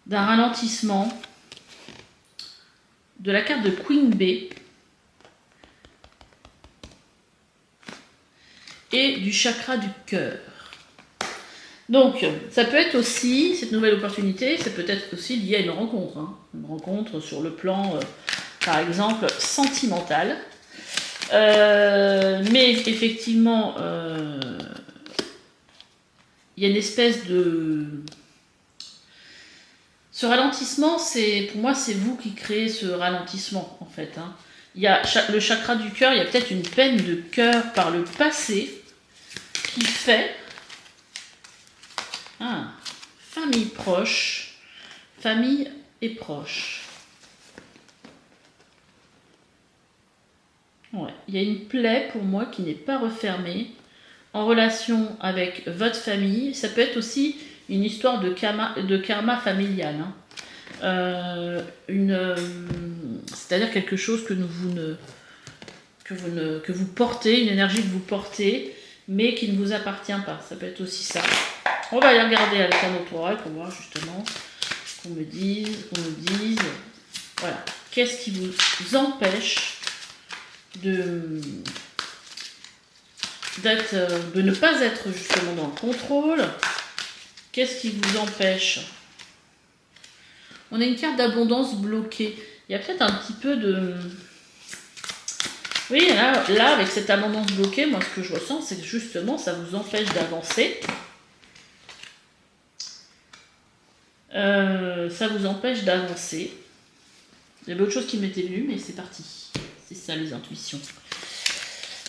d'un ralentissement, de la carte de Queen B et du chakra du cœur. Donc, ça peut être aussi, cette nouvelle opportunité, ça peut être aussi lié à une rencontre. Hein. Une rencontre sur le plan, par exemple, sentimental. Mais effectivement, il y a une espèce de... Ce ralentissement, pour moi, c'est vous qui créez ce ralentissement, en fait. Hein. Il y a le chakra du cœur, il y a peut-être une peine de cœur par le passé qui fait... famille proche, famille et proche. Ouais, il y a une plaie pour moi qui n'est pas refermée en relation avec votre famille. Ça peut être aussi une histoire de karma familial. Hein. C'est-à-dire quelque chose que vous portez, une énergie que vous portez, mais qui ne vous appartient pas. Ça peut être aussi ça. On va aller regarder avec un autre oracle pour voir justement qu'on me dise. Voilà. Qu'est-ce qui vous empêche de ne pas être justement dans le contrôle? Qu'est-ce qui vous empêche? On a une carte d'abondance bloquée. Il y a peut-être un petit peu de... Oui, là, avec cette abondance bloquée, moi, ce que je ressens, c'est que justement, ça vous empêche d'avancer. Ça vous empêche d'avancer. Il y avait autre chose qui m'était venue, mais c'est parti. C'est ça, les intuitions.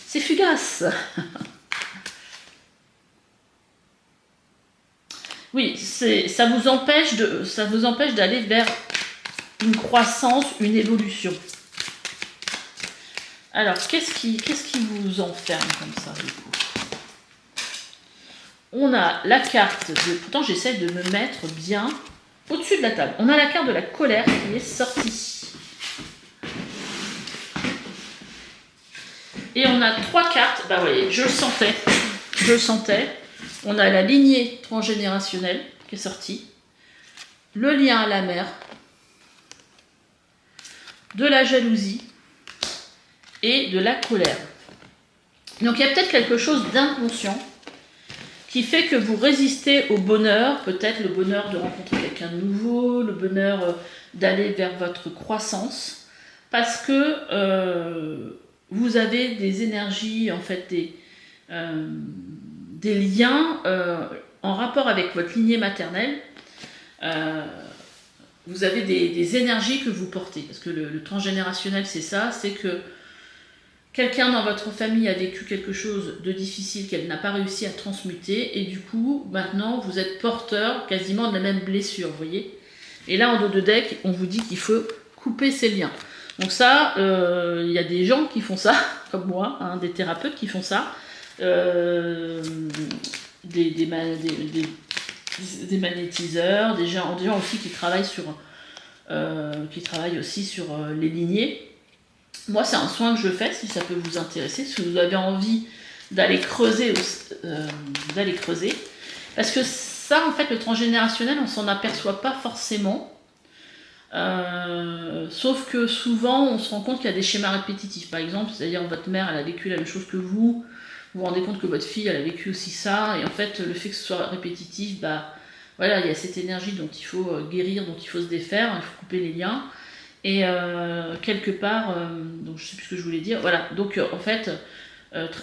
C'est fugace. Oui, ça vous empêche d'aller vers une croissance, une évolution. Alors, qu'est-ce qui vous enferme comme ça, du coup? On a la carte de... Pourtant, j'essaie de me mettre bien au-dessus de la table. On a la carte de la colère qui est sortie. Et on a 3 cartes. Bah, vous voyez, je le sentais. On a la lignée transgénérationnelle qui est sortie. Le lien à la mère. De la jalousie. Et de la colère. Donc, il y a peut-être quelque chose d'inconscient qui fait que vous résistez au bonheur, peut-être le bonheur de rencontrer quelqu'un de nouveau, le bonheur d'aller vers votre croissance, parce que vous avez des énergies, en fait, des liens en rapport avec votre lignée maternelle. Vous avez des énergies que vous portez, parce que le transgénérationnel, c'est ça, c'est que quelqu'un dans votre famille a vécu quelque chose de difficile qu'elle n'a pas réussi à transmuter et du coup, maintenant, vous êtes porteur quasiment de la même blessure, vous voyez. Et là, en dos de deck, on vous dit qu'il faut couper ces liens. Donc ça, il y a des gens qui font ça, comme moi, hein, des thérapeutes qui font ça, des magnétiseurs, des gens aussi qui travaillent aussi sur les lignées. Moi, c'est un soin que je fais, si ça peut vous intéresser, si vous avez envie d'aller creuser, parce que ça, en fait, le transgénérationnel, on s'en aperçoit pas forcément. Sauf que souvent on se rend compte qu'il y a des schémas répétitifs. Par exemple, c'est-à-dire votre mère elle a vécu la même chose que vous vous rendez compte que votre fille elle a vécu aussi ça, et en fait le fait que ce soit répétitif, bah voilà, il y a cette énergie dont il faut guérir, dont il faut se défaire, il faut couper les liens. Et quelque part, donc je sais plus ce que je voulais dire, voilà, donc en fait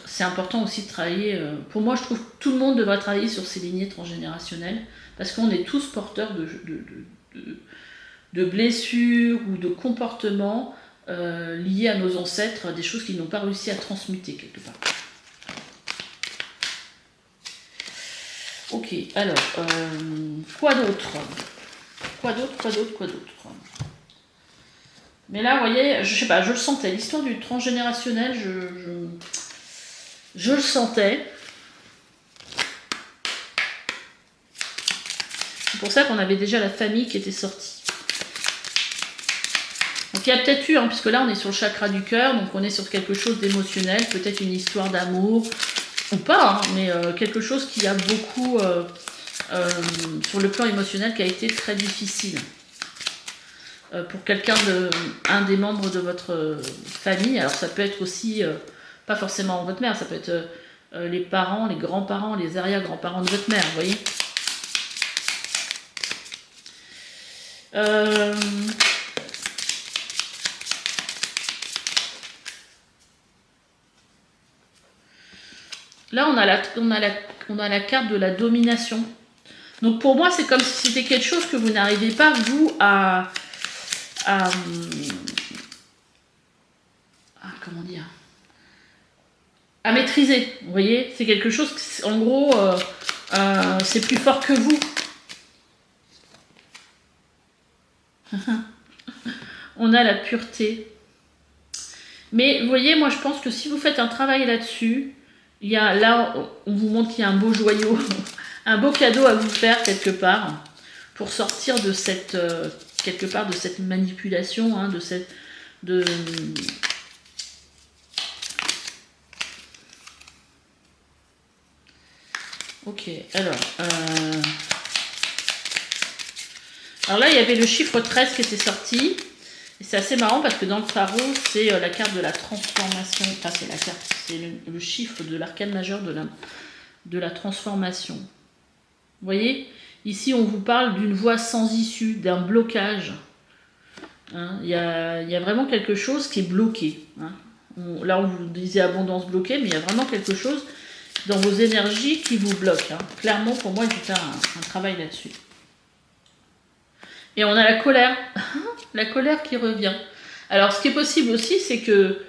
c'est important aussi de travailler, pour moi je trouve que tout le monde devrait travailler sur ces lignées transgénérationnelles, parce qu'on est tous porteurs de blessures ou de comportements liés à nos ancêtres, des choses qu'ils n'ont pas réussi à transmuter quelque part. Ok, alors, quoi d'autre ? Mais là, vous voyez, je sais pas, je le sentais, l'histoire du transgénérationnel, je le sentais. C'est pour ça qu'on avait déjà la famille qui était sortie. Donc il y a peut-être eu, puisque là on est sur le chakra du cœur, donc on est sur quelque chose d'émotionnel, peut-être une histoire d'amour, ou pas, mais quelque chose qui a beaucoup, sur le plan émotionnel, qui a été très difficile. Pour un des membres de votre famille, alors ça peut être aussi, pas forcément votre mère, ça peut être les parents, les grands-parents, les arrière-grands-parents de votre mère, vous voyez. Là, on a la carte de la domination. Donc pour moi, c'est comme si c'était quelque chose que vous n'arrivez pas, vous, comment dire, à maîtriser. Vous voyez, c'est quelque chose, en gros, c'est plus fort que vous. On a la pureté. Mais vous voyez, moi je pense que si vous faites un travail là-dessus, là, on vous montre qu'il y a un beau joyau, un beau cadeau à vous faire quelque part, pour sortir de cette, quelque part, de cette manipulation, Ok, alors là, il y avait le chiffre 13 qui était sorti. Et c'est assez marrant parce que dans le tarot, c'est la carte de la transformation. Enfin, c'est le chiffre de l'arcane majeur de la transformation. Vous voyez, ici, on vous parle d'une voie sans issue, d'un blocage. Il y a vraiment quelque chose qui est bloqué. Là, on vous disait abondance bloquée, mais il y a vraiment quelque chose dans vos énergies qui vous bloque. Clairement, pour moi, il faut faire un travail là-dessus. Et on a la colère. La colère qui revient. Alors, ce qui est possible aussi, c'est que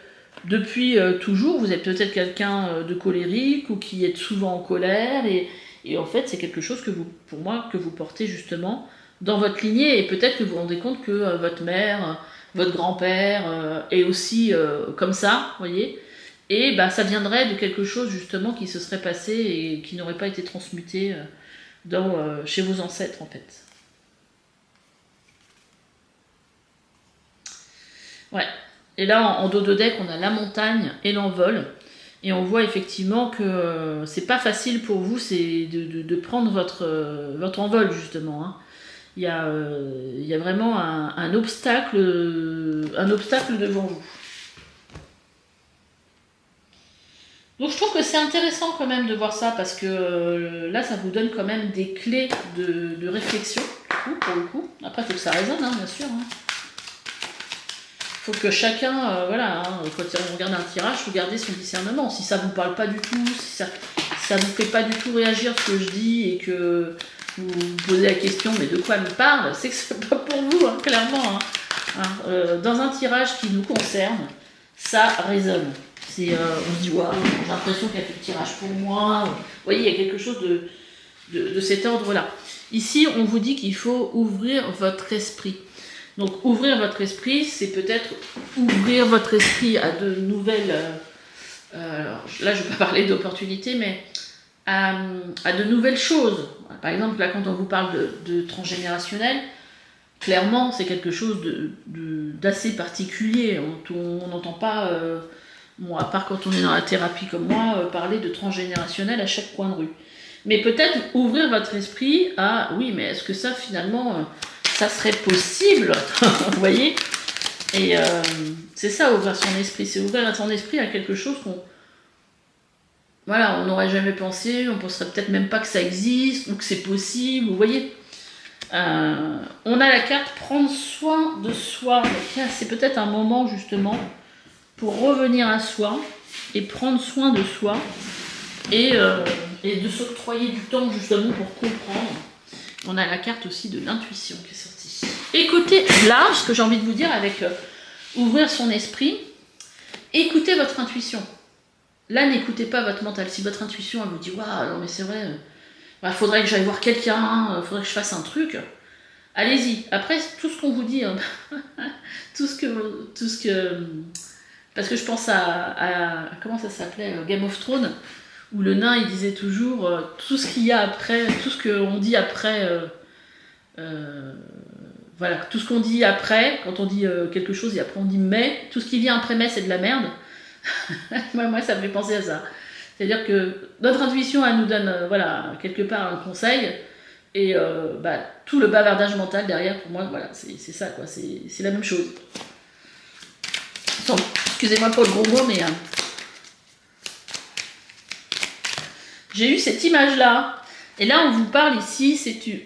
depuis toujours, vous êtes peut-être quelqu'un de colérique ou qui est souvent en colère. Et en fait, c'est quelque chose pour moi, que vous portez justement dans votre lignée. Et peut-être que vous vous rendez compte que votre mère, votre grand-père est aussi comme ça, vous voyez. Et ça viendrait de quelque chose justement qui se serait passé et qui n'aurait pas été transmuté chez vos ancêtres en fait. Ouais. Et là, en dos de deck, on a la montagne et l'envol. Et on voit effectivement que c'est pas facile pour vous, c'est de prendre votre envol, justement. Il y a vraiment un obstacle devant vous. Donc je trouve que c'est intéressant quand même de voir ça, parce que là, ça vous donne quand même des clés de réflexion, pour le coup. Après, il faut que ça résonne, bien sûr. Il faut que chacun, quand on regarde un tirage, faut garder son discernement. Si ça ne vous parle pas du tout, si ça ne vous fait pas du tout réagir ce que je dis et que vous vous posez la question, mais de quoi elle me parle, c'est que c'est pas pour vous, clairement. Dans un tirage qui nous concerne, ça résonne. On se dit, wow, j'ai l'impression qu'elle fait le tirage pour moi. Vous voyez, il y a quelque chose de cet ordre-là. Ici, on vous dit qu'il faut ouvrir votre esprit. Donc ouvrir votre esprit, c'est peut-être ouvrir votre esprit à de nouvelles... alors là, je ne vais pas parler d'opportunités, mais à de nouvelles choses. Par exemple, là, quand on vous parle de transgénérationnel, clairement, c'est quelque chose d'assez particulier. On n'entend pas, bon, à part quand on est dans la thérapie comme moi, parler de transgénérationnel à chaque coin de rue. Mais peut-être ouvrir votre esprit à, oui, mais est-ce que ça, finalement, ça serait possible? Vous voyez? Et c'est ça, ouvrir son esprit. C'est ouvrir son esprit à quelque chose qu'on... Voilà, on n'aurait jamais pensé, on ne penserait peut-être même pas que ça existe, ou que c'est possible, vous voyez. On a la carte prendre soin de soi. C'est peut-être un moment justement pour revenir à soi et prendre soin de soi et de s'octroyer du temps justement pour comprendre. On a la carte aussi de l'intuition qui est sortie. Écoutez, là, ce que j'ai envie de vous dire avec ouvrir son esprit, écoutez votre intuition. Là, n'écoutez pas votre mental. Si votre intuition elle vous dit « Waouh, non mais c'est vrai, faudrait que j'aille voir quelqu'un, faudrait que je fasse un truc », allez-y. Après, tout ce qu'on vous dit, hein, tout ce que... Parce que je pense à comment ça s'appelait, Game of Thrones, où le nain, il disait toujours tout ce qu'il y a après, tout ce qu'on dit après... voilà, tout ce qu'on dit après, quand on dit quelque chose et après on dit mais, tout ce qui vient après mais, c'est de la merde. Moi, ça me fait penser à ça. C'est-à-dire que notre intuition, elle nous donne, voilà, quelque part un conseil, et tout le bavardage mental derrière, pour moi, voilà, c'est ça, quoi. C'est la même chose. Attends, excusez-moi pour le gros mot, mais j'ai eu cette image-là. Et là, on vous parle ici,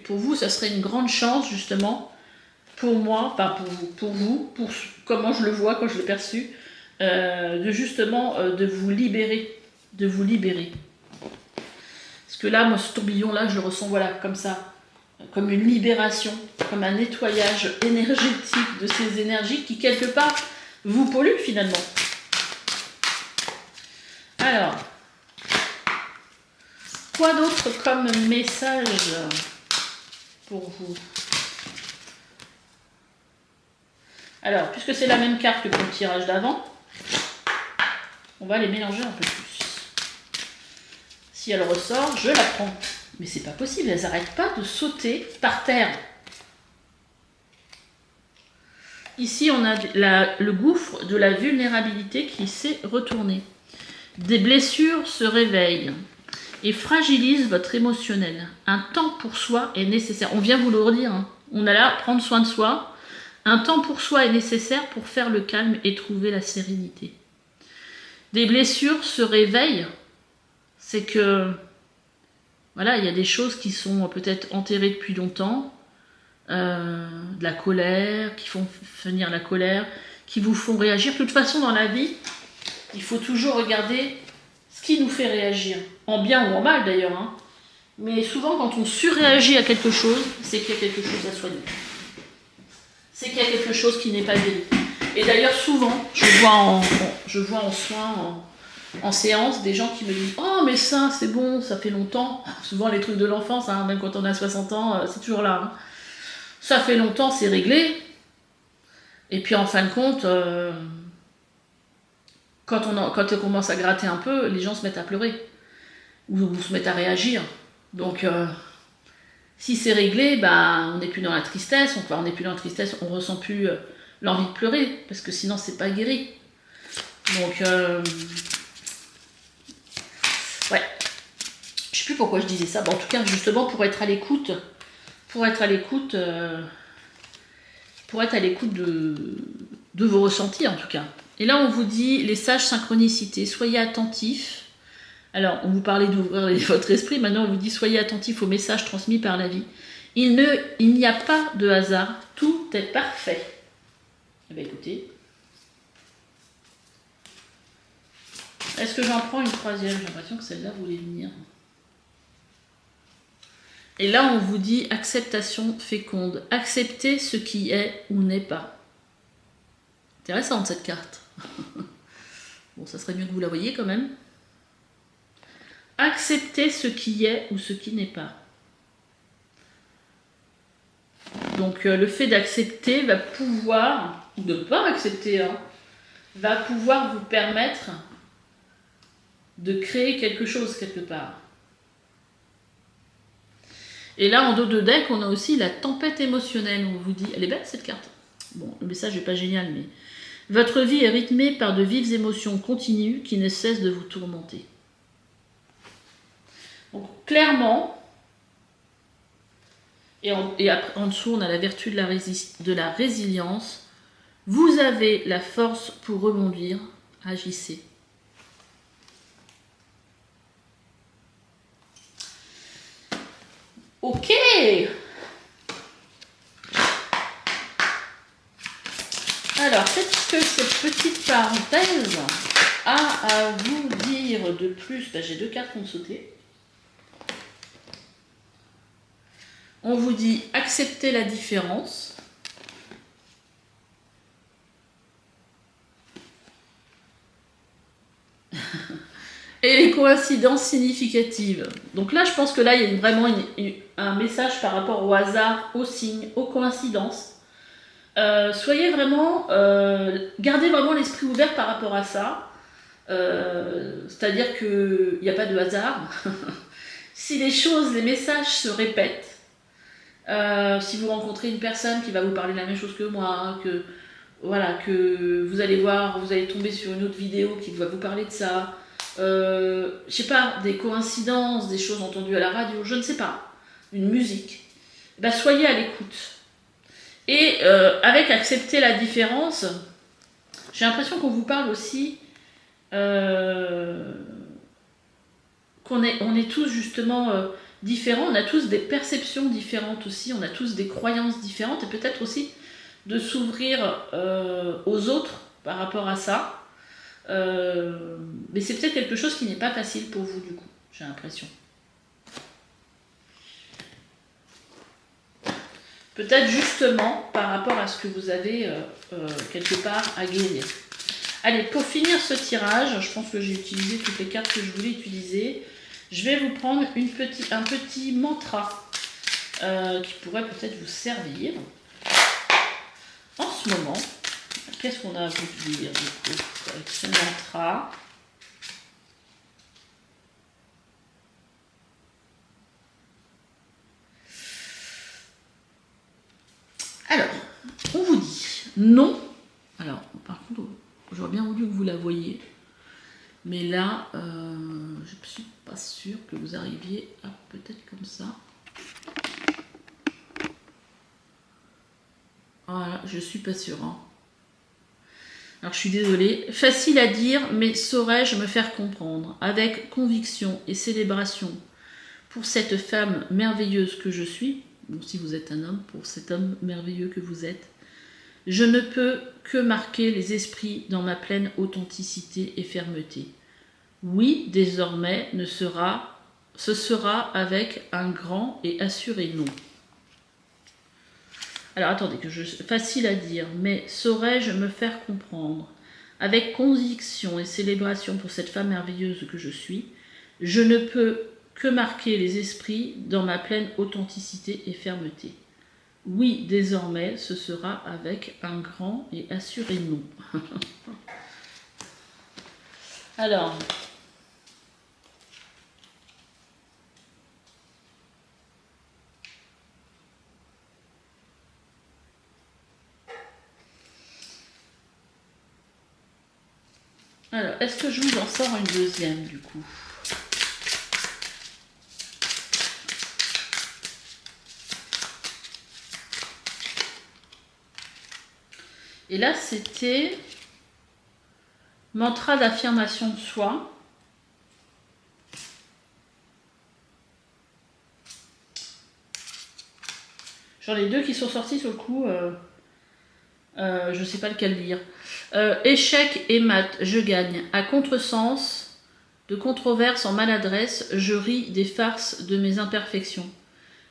pour vous, ça serait une grande chance, justement, pour moi, enfin pour vous, pour comment je le vois, quand je l'ai perçu, de vous libérer. De vous libérer. Parce que là, moi, ce tourbillon-là, je le ressens, voilà, comme ça. Comme une libération, comme un nettoyage énergétique de ces énergies qui, quelque part, vous polluent, finalement. Alors, quoi d'autre comme message pour vous? Alors, puisque c'est la même carte que pour le tirage d'avant, on va les mélanger un peu plus. Si elle ressort, je la prends. Mais c'est pas possible, elles n'arrêtent pas de sauter par terre. Ici, on a le gouffre de la vulnérabilité qui s'est retourné. Des blessures se réveillent et fragilisent votre émotionnel. Un temps pour soi est nécessaire. On vient vous le redire, hein. On a là, prendre soin de soi. Un temps pour soi est nécessaire pour faire le calme et trouver la sérénité. Des blessures se réveillent. C'est que, voilà, il y a des choses qui sont peut-être enterrées depuis longtemps, de la colère, qui font venir la colère, qui vous font réagir. De toute façon, dans la vie, il faut toujours regarder ce qui nous fait réagir, en bien ou en mal d'ailleurs, hein. Mais souvent, quand on surréagit à quelque chose, c'est qu'il y a quelque chose à soigner. C'est qu'il y a quelque chose qui n'est pas guéri. Et d'ailleurs, souvent, je vois en soins, en séance, des gens qui me disent « Oh, mais ça, c'est bon, ça fait longtemps. » Souvent, les trucs de l'enfance, hein, même quand on a 60 ans, c'est toujours là. Hein. Ça fait longtemps, c'est réglé. Et puis, en fin de compte, quand on commence à gratter un peu, les gens se mettent à pleurer. Ou se mettent à réagir. Donc, si c'est réglé, on n'est plus dans la tristesse. On n'est plus dans la tristesse, on ressent plus l'envie de pleurer. Parce que sinon, c'est pas guéri. Donc... ouais, je sais plus pourquoi je disais ça. En tout cas, justement, pour être à l'écoute de vos ressentis, en tout cas. Et là, on vous dit les sages synchronicités. Soyez attentifs. Alors, on vous parlait d'ouvrir votre esprit. Maintenant, on vous dit soyez attentifs aux messages transmis par la vie. Il n'y a pas de hasard. Tout est parfait. Eh bien, écoutez. Est-ce que j'en prends une troisième? J'ai l'impression que celle-là voulait venir. Et là, on vous dit acceptation féconde. Accepter ce qui est ou n'est pas. Intéressante cette carte. Bon, ça serait mieux que vous la voyiez quand même. Accepter ce qui est ou ce qui n'est pas. Donc le fait d'accepter va pouvoir, ou de ne pas accepter, hein, va pouvoir vous permettre de créer quelque chose quelque part. Et là, en dos de deck, on a aussi la tempête émotionnelle. On vous dit, elle est belle cette carte. Bon, le message n'est pas génial, mais votre vie est rythmée par de vives émotions continues qui ne cessent de vous tourmenter. Donc clairement, et en dessous, on a la vertu de la résilience. Vous avez la force pour rebondir. Agissez. Ok. Alors, qu'est-ce que cette petite parenthèse a à vous dire de plus? J'ai 2 cartes qui ont sauté. On vous dit accepter la différence. Et les coïncidences significatives. Donc là, je pense que là, il y a vraiment un message par rapport au hasard, aux signes, aux coïncidences. Soyez vraiment, gardez vraiment l'esprit ouvert par rapport à ça. C'est-à-dire qu'il n'y a pas de hasard. Si les choses, les messages se répètent, si vous rencontrez une personne qui va vous parler la même chose que moi, que vous allez voir, vous allez tomber sur une autre vidéo qui va vous parler de ça, je sais pas, des coïncidences, des choses entendues à la radio, je ne sais pas, une musique, soyez à l'écoute. Et avec accepter la différence, j'ai l'impression qu'on vous parle aussi qu'on est tous justement différents, on a tous des perceptions différentes aussi, on a tous des croyances différentes, et peut-être aussi de s'ouvrir aux autres par rapport à ça. Mais c'est peut-être quelque chose qui n'est pas facile pour vous du coup, j'ai l'impression. Peut-être justement par rapport à ce que vous avez quelque part à guérir. Allez, pour finir ce tirage, je pense que j'ai utilisé toutes les cartes que je voulais utiliser. Je vais vous prendre un petit mantra qui pourrait peut-être vous servir. En ce moment, qu'est-ce qu'on a à vous dire du coup, avec ce mantra? Alors, on vous dit non. Alors, par contre, j'aurais bien voulu que vous la voyiez. Mais là, je ne suis pas sûre que vous arriviez à peut-être comme ça. Voilà, je suis pas sûre. Hein. Alors, je suis désolée. Facile à dire, mais saurais-je me faire comprendre avec conviction et célébration pour cette femme merveilleuse que je suis, bon, si vous êtes un homme, pour cet homme merveilleux que vous êtes, je ne peux que marquer les esprits dans ma pleine authenticité et fermeté. Oui, désormais, ce sera avec un grand et assuré non. Alors attendez, facile à dire, mais saurais-je me faire comprendre avec conviction et célébration pour cette femme merveilleuse que je suis, je ne peux que marquer les esprits dans ma pleine authenticité et fermeté. Oui, désormais, ce sera avec un grand et assuré non. Alors, est-ce que je vous en sors une deuxième du coup? Et là, c'était mantra d'affirmation de soi. J'en ai 2 qui sont sortis sur le coup. Je ne sais pas lequel lire. Échec et mat, je gagne. À contresens, de controverse en maladresse, je ris des farces de mes imperfections.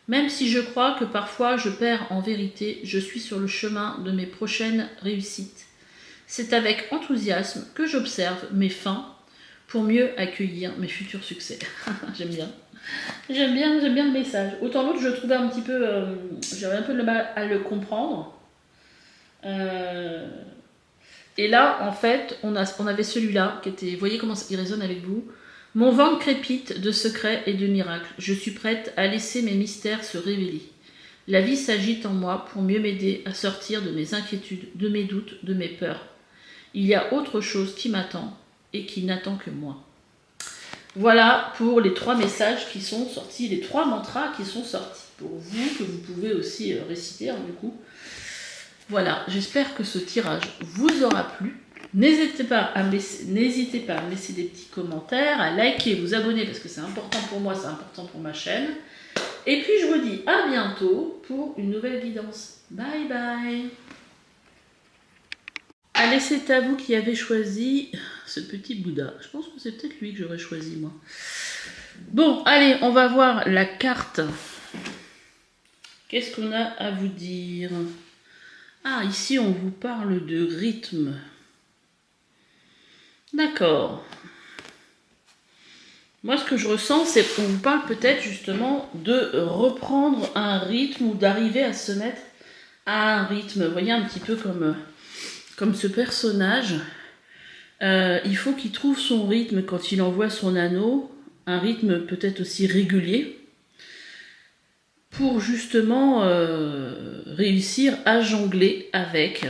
Même si je crois que parfois je perds en vérité, je suis sur le chemin de mes prochaines réussites. C'est avec enthousiasme que j'observe mes fins, pour mieux accueillir mes futurs succès. J'aime bien. J'aime bien le message. Autant l'autre, je trouvais un petit peu... j'avais un peu de mal à le comprendre. Et là, en fait, on avait celui-là qui était... Vous voyez comment il résonne avec vous? Mon ventre crépite de secrets et de miracles. Je suis prête à laisser mes mystères se révéler. La vie s'agite en moi pour mieux m'aider à sortir de mes inquiétudes, de mes doutes, de mes peurs. Il y a autre chose qui m'attend et qui n'attend que moi. Voilà pour les 3 messages qui sont sortis, les 3 mantras qui sont sortis pour vous, que vous pouvez aussi réciter du coup. Voilà, j'espère que ce tirage vous aura plu. N'hésitez pas à me laisser des petits commentaires, à liker, vous abonner parce que c'est important pour moi, c'est important pour ma chaîne. Et puis je vous dis à bientôt pour une nouvelle guidance. Bye bye. Allez, c'est à vous qui avez choisi ce petit Bouddha. Je pense que c'est peut-être lui que j'aurais choisi moi. Bon, allez, on va voir la carte. Qu'est-ce qu'on a à vous dire? Ah, ici on vous parle de rythme. D'accord. Moi, ce que je ressens, c'est qu'on vous parle peut-être justement de reprendre un rythme ou d'arriver à se mettre à un rythme. Vous voyez, un petit peu comme ce personnage. Il faut qu'il trouve son rythme quand il envoie son anneau, un rythme peut-être aussi régulier, pour justement réussir à jongler avec.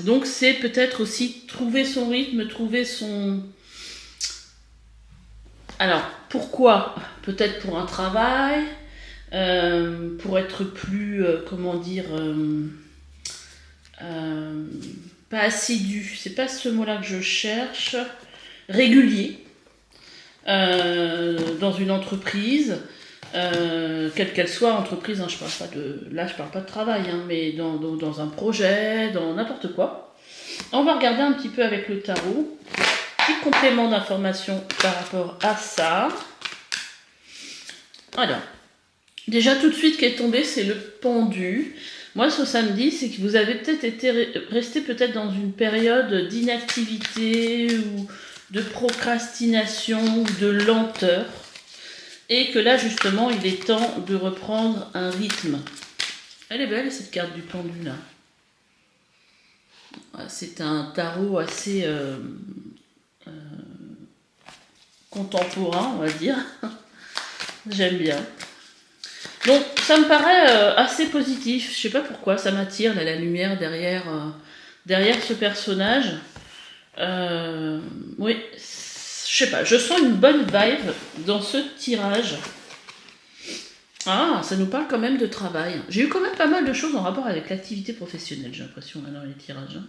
Donc c'est peut-être aussi trouver son rythme, trouver son... Alors, pourquoi? Peut-être pour un travail, pour être plus, comment dire, pas assidu, c'est pas ce mot-là que je cherche, régulier, dans une entreprise, quelle qu'elle soit entreprise, hein, je parle pas de travail, hein, mais dans un projet, dans n'importe quoi. On va regarder un petit peu avec le tarot. Petit complément d'information par rapport à ça. Alors, déjà tout de suite qui est tombé, c'est le pendu. Moi, ce que ça me dit, c'est que vous avez peut-être resté peut-être dans une période d'inactivité ou de procrastination ou de lenteur. Et que là, justement, il est temps de reprendre un rythme. Elle est belle, cette carte du pendu, là. C'est un tarot assez... contemporain, on va dire. J'aime bien. Donc, ça me paraît assez positif. Je sais pas pourquoi, ça m'attire, la lumière derrière ce personnage. Oui, je sais pas, je sens une bonne vibe dans ce tirage. Ah, ça nous parle quand même de travail. J'ai eu quand même pas mal de choses en rapport avec l'activité professionnelle, j'ai l'impression, là, dans les tirages.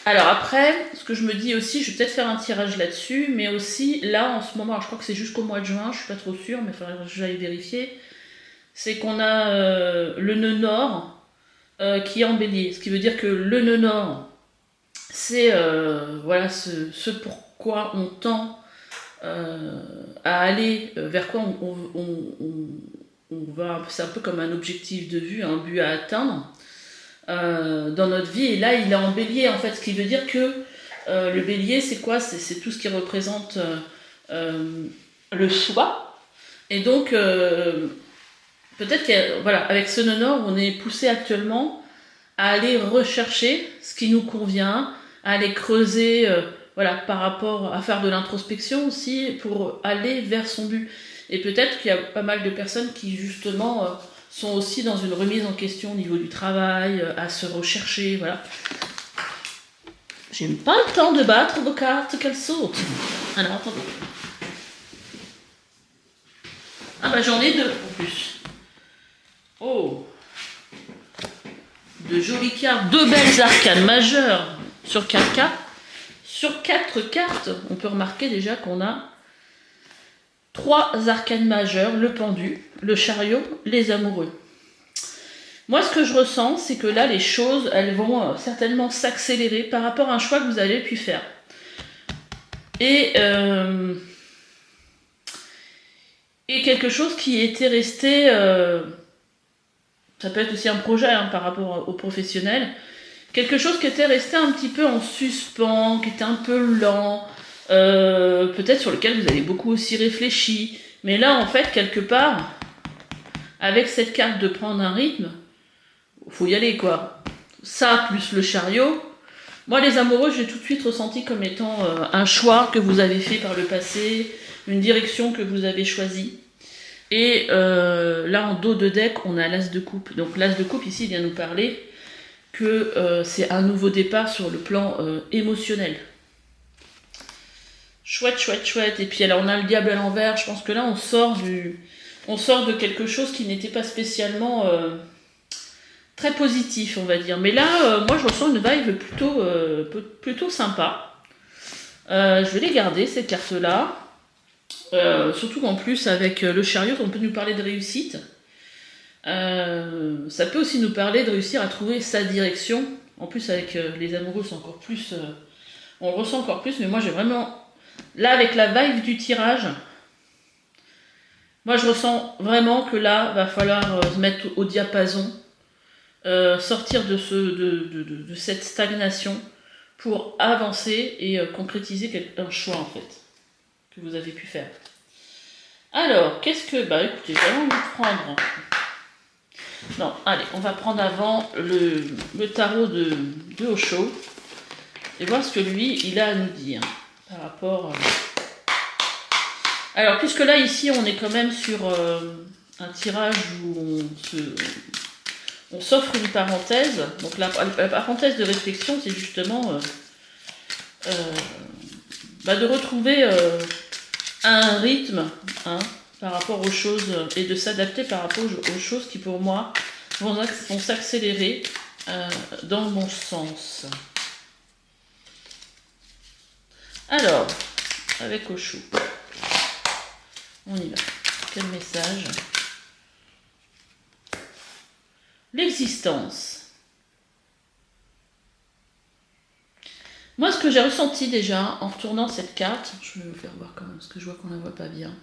Alors après, ce que je me dis aussi, je vais peut-être faire un tirage là-dessus, mais aussi là en ce moment, alors je crois que c'est jusqu'au mois de juin, je suis pas trop sûre, mais il faudrait que j'aille vérifier, c'est qu'on a le nœud nord qui est en bélier, ce qui veut dire que le nœud nord, c'est voilà ce pourquoi on tend à aller, vers quoi on va, c'est un peu comme un objectif de vue, un but à atteindre. Dans notre vie, et là il est en bélier en fait, ce qui veut dire que le bélier c'est quoi? C'est tout ce qui représente le soi, et donc peut-être que voilà, avec ce nœud nord on est poussé actuellement à aller rechercher ce qui nous convient, à aller creuser voilà, par rapport à faire de l'introspection aussi pour aller vers son but. Et peut-être qu'il y a pas mal de personnes qui justement sont aussi dans une remise en question au niveau du travail, à se rechercher, voilà. J'ai pas le temps de battre vos cartes qu'elles sautent. Alors, attendez. Ah bah j'en ai 2 en plus. Oh, de jolies cartes, 2 belles arcanes majeures sur 4 cartes. Sur 4 cartes, on peut remarquer déjà qu'on a 3 arcanes majeures, le pendu, le chariot, les amoureux. Moi, ce que je ressens, c'est que là, les choses, elles vont certainement s'accélérer par rapport à un choix que vous avez pu faire. Et quelque chose qui était resté... ça peut être aussi un projet hein, par rapport aux professionnels. Quelque chose qui était resté un petit peu en suspens, qui était un peu lent, peut-être sur lequel vous avez beaucoup aussi réfléchi. Mais là, en fait, quelque part, avec cette carte de prendre un rythme, faut y aller, quoi. Ça, plus le chariot. Moi, les amoureux, j'ai tout de suite ressenti comme étant un choix que vous avez fait par le passé, une direction que vous avez choisie. Et là, en dos de deck, on a l'as de coupe. Donc l'as de coupe, ici, vient nous parler que c'est un nouveau départ sur le plan émotionnel. Chouette, chouette, chouette. Et puis alors, on a le diable à l'envers. Je pense que là, on sort de quelque chose qui n'était pas spécialement très positif, on va dire. Mais là, moi, je ressens une vibe plutôt sympa. Je vais les garder, ces cartes-là. Surtout qu'en plus, avec le chariot, on peut nous parler de réussite. Ça peut aussi nous parler de réussir à trouver sa direction. En plus, avec les amoureux, c'est encore plus... on le ressent encore plus, mais moi, j'ai vraiment... Là, avec la vibe du tirage, moi, je ressens vraiment que là, va falloir se mettre au diapason, sortir de cette stagnation pour avancer et concrétiser un choix, en fait, que vous avez pu faire. Alors, qu'est-ce que... Bah, écoutez, allons vous prendre... Non, allez, on va prendre avant le tarot de Osho et voir ce que lui, il a à nous dire par rapport... Alors, puisque là, ici, on est quand même sur un tirage où on s'offre une parenthèse. Donc, la parenthèse de réflexion, c'est justement de retrouver un rythme, hein, par rapport aux choses et de s'adapter par rapport aux choses qui, pour moi, vont s'accélérer dans le bon sens. Alors, avec Osho, on y va. Quel message? L'existence. Moi, ce que j'ai ressenti déjà en retournant cette carte, je vais vous faire voir quand même, parce que je vois qu'on la voit pas bien.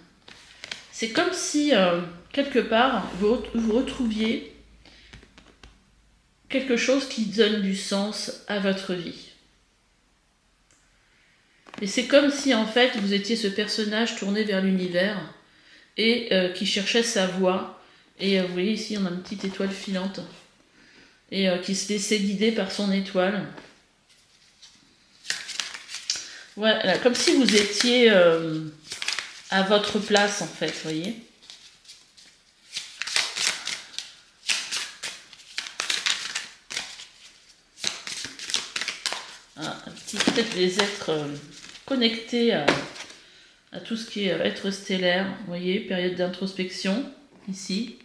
C'est comme si, quelque part, vous retrouviez quelque chose qui donne du sens à votre vie. Et c'est comme si, en fait, vous étiez ce personnage tourné vers l'univers et qui cherchait sa voie. Et vous voyez ici, on a une petite étoile filante. Et qui se laissait guider par son étoile. Voilà, comme si vous étiez à votre place, en fait, vous voyez. Peut-être les êtres connectés à tout ce qui est être stellaire. Vous voyez, période d'introspection, ici.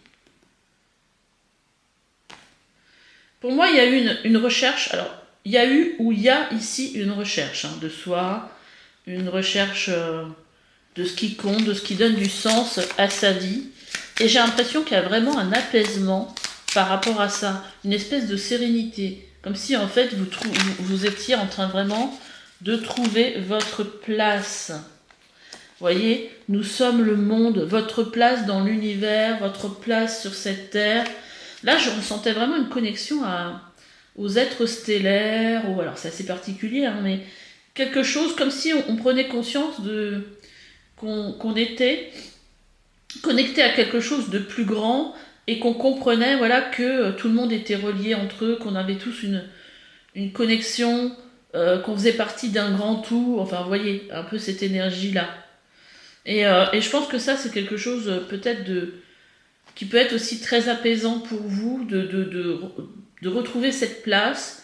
Pour moi, il y a eu une recherche. Alors, il y a ici une recherche de soi, une recherche de ce qui compte, de ce qui donne du sens à sa vie. Et j'ai l'impression qu'il y a vraiment un apaisement par rapport à ça, une espèce de sérénité. Comme si, en fait, vous étiez en train vraiment de trouver votre place. Vous voyez, nous sommes le monde, votre place dans l'univers, votre place sur cette terre. Là, je ressentais vraiment une connexion aux êtres stellaires. Alors, c'est assez particulier, hein, mais quelque chose comme si on prenait conscience qu'on était connecté à quelque chose de plus grand et qu'on comprenait, voilà, que tout le monde était relié entre eux, qu'on avait tous une connexion, qu'on faisait partie d'un grand tout. Enfin, vous voyez, un peu cette énergie-là. Et je pense que ça, c'est quelque chose peut-être qui peut être aussi très apaisant pour vous, de retrouver cette place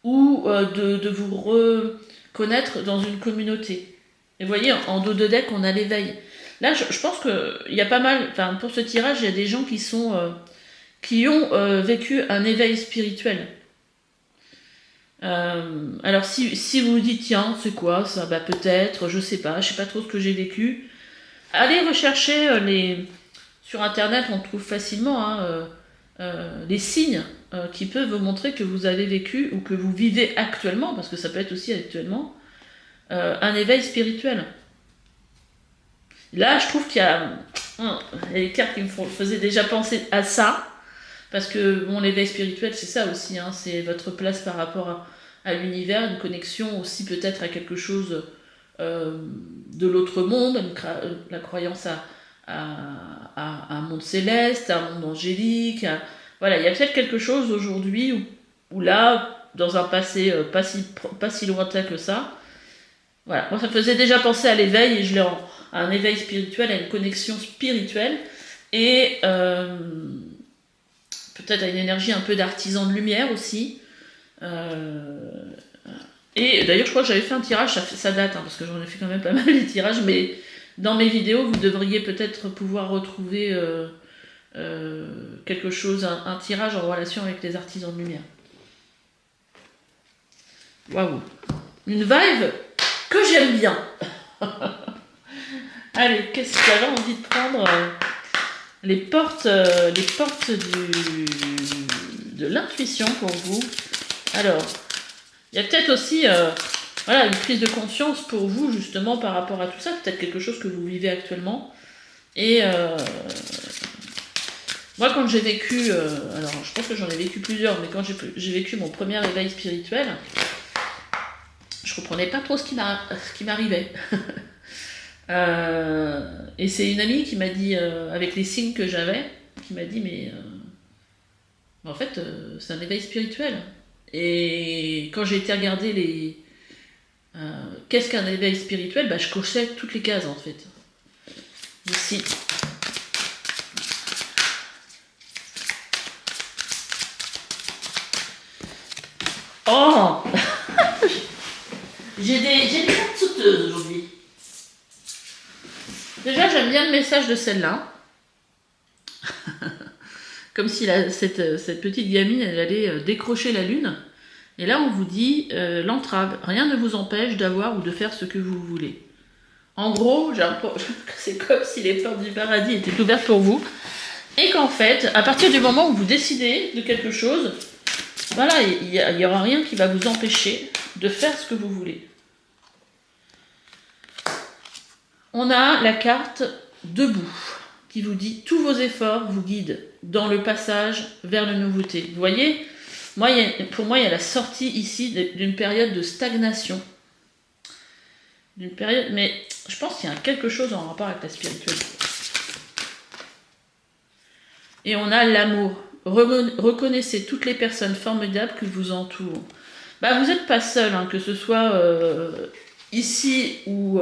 ou de vous reconnaître dans une communauté. Et vous voyez, en dos de deck, on a l'éveil. Là, je pense qu'il y a pas mal, enfin, pour ce tirage, il y a des gens qui ont vécu un éveil spirituel. Alors, si vous vous dites, tiens, c'est quoi ça? Bah, peut-être, je sais pas trop ce que j'ai vécu. Allez rechercher sur Internet, on trouve facilement les signes qui peuvent vous montrer que vous avez vécu ou que vous vivez actuellement, parce que ça peut être aussi actuellement, un éveil spirituel. Là, je trouve qu'il y a les cartes qui me faisaient déjà penser à ça, parce que bon, l'éveil spirituel, c'est ça aussi, c'est votre place par rapport à l'univers, une connexion aussi peut-être à quelque chose de l'autre monde, la croyance à un monde céleste, à un monde angélique. Voilà, il y a peut-être quelque chose aujourd'hui où là, dans un passé pas si lointain que ça, voilà, moi ça me faisait déjà penser à l'éveil, et à un éveil spirituel, à une connexion spirituelle, et peut-être à une énergie un peu d'artisan de lumière aussi. Et d'ailleurs, je crois que j'avais fait un tirage, ça date, hein, parce que j'en ai fait quand même pas mal les tirages, mais dans mes vidéos, vous devriez peut-être pouvoir retrouver quelque chose, un tirage en relation avec les artisans de lumière. Waouh! Une vibe que j'aime bien. Allez, qu'est-ce que j'avais envie de prendre les portes de l'intuition pour vous. Alors, il y a peut-être aussi voilà, une prise de conscience pour vous, justement, par rapport à tout ça. Peut-être quelque chose que vous vivez actuellement. Et moi, quand j'ai vécu... alors, je pense que j'en ai vécu plusieurs, mais quand j'ai vécu mon premier éveil spirituel, je comprenais pas trop ce qui m'arrivait. Et c'est une amie qui m'a dit, avec les signes que j'avais, qui m'a dit, mais en fait, c'est un éveil spirituel. Et quand j'ai été regarder qu'est-ce qu'un éveil spirituel, bah, je cochais toutes les cases en fait. Ici. Oh J'ai des cartes sauteuses aujourd'hui. Déjà, j'aime bien le message de celle-là. Comme si cette petite gamine, elle allait décrocher la lune. Et là, on vous dit l'entrave. Rien ne vous empêche d'avoir ou de faire ce que vous voulez. En gros, c'est comme si les portes du paradis étaient ouvertes pour vous. Et qu'en fait, à partir du moment où vous décidez de quelque chose, voilà, il n'y aura rien qui va vous empêcher de faire ce que vous voulez. On a la carte debout, qui vous dit tous vos efforts vous guident dans le passage vers la nouveauté. Vous voyez, pour moi, il y a la sortie ici d'une période de stagnation. Mais je pense qu'il y a quelque chose en rapport avec la spiritualité. Et on a l'amour. Reconnaissez toutes les personnes formidables qui vous entourent. Bah, vous n'êtes pas seul, hein, que ce soit ici ou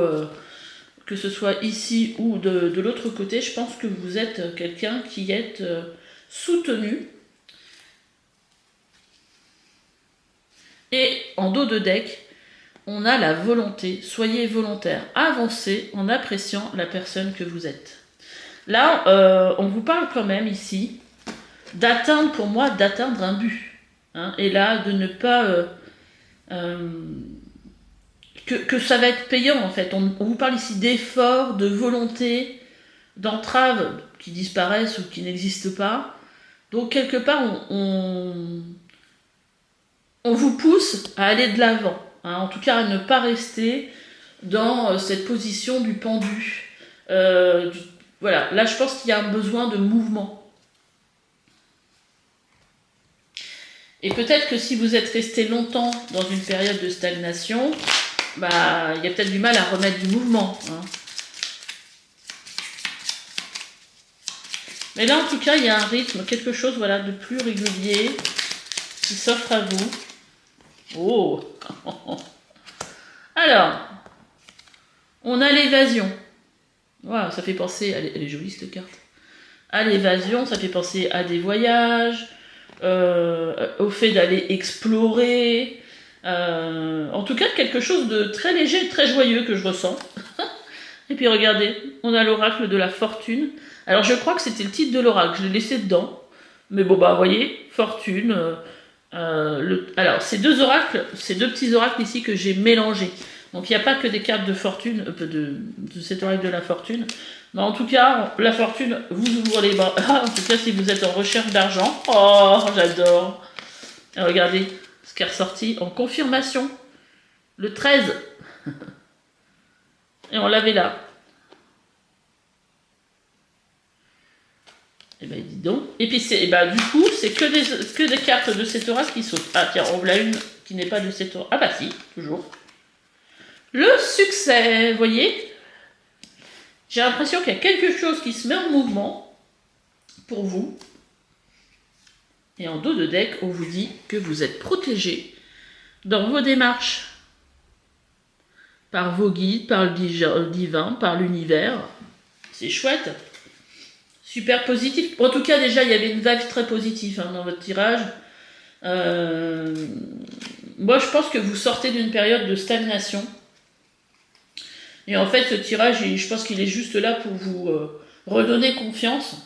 de l'autre côté. Je pense que vous êtes quelqu'un qui est soutenu. Et en dos de deck, on a la volonté. Soyez volontaire. Avancez en appréciant la personne que vous êtes. Là, on vous parle quand même ici d'atteindre un but. Hein, et là, de ne pas... que ça va être payant, en fait. On vous parle ici d'efforts, de volonté, d'entraves qui disparaissent ou qui n'existent pas. Donc, quelque part, on vous pousse à aller de l'avant. Hein, en tout cas, à ne pas rester dans cette position du pendu. Voilà, là, je pense qu'il y a un besoin de mouvement. Et peut-être que si vous êtes resté longtemps dans une période de stagnation, bah, il y a peut-être du mal à remettre du mouvement. Hein. Mais là, en tout cas, il y a un rythme, quelque chose voilà, de plus régulier qui s'offre à vous. Oh Alors, on a l'évasion. Wow, ça fait penser, elle est jolie cette carte. À l'évasion, ça fait penser à des voyages, au fait d'aller explorer. En tout cas, quelque chose de très léger, très joyeux que je ressens. Et puis regardez, on a l'oracle de la fortune. Alors je crois que c'était le titre de l'oracle, je l'ai laissé dedans. Mais bon, bah, vous voyez, fortune. Alors, ces deux petits oracles ici que j'ai mélangés. Donc, il n'y a pas que des cartes de fortune, de cet oracle de la fortune. Mais en tout cas, la fortune vous ouvre les bras. En tout cas, si vous êtes en recherche d'argent. Oh, j'adore. Et regardez ce qui est ressorti en confirmation. Le 13. Et on l'avait là. Et ben dis donc. Et puis du coup, c'est que des cartes de cet oracle qui sautent. Ah tiens, on voit une qui n'est pas de cet oracle. Ah bah si, toujours. Le succès, vous voyez, j'ai l'impression qu'il y a quelque chose qui se met en mouvement pour vous. Et en dos de deck, on vous dit que vous êtes protégé dans vos démarches. Par vos guides, par le divin, par l'univers. C'est chouette. Super positif. En tout cas, déjà, il y avait une vibe très positive dans votre tirage. Moi, je pense que vous sortez d'une période de stagnation. Et en fait, ce tirage, je pense qu'il est juste là pour vous redonner confiance.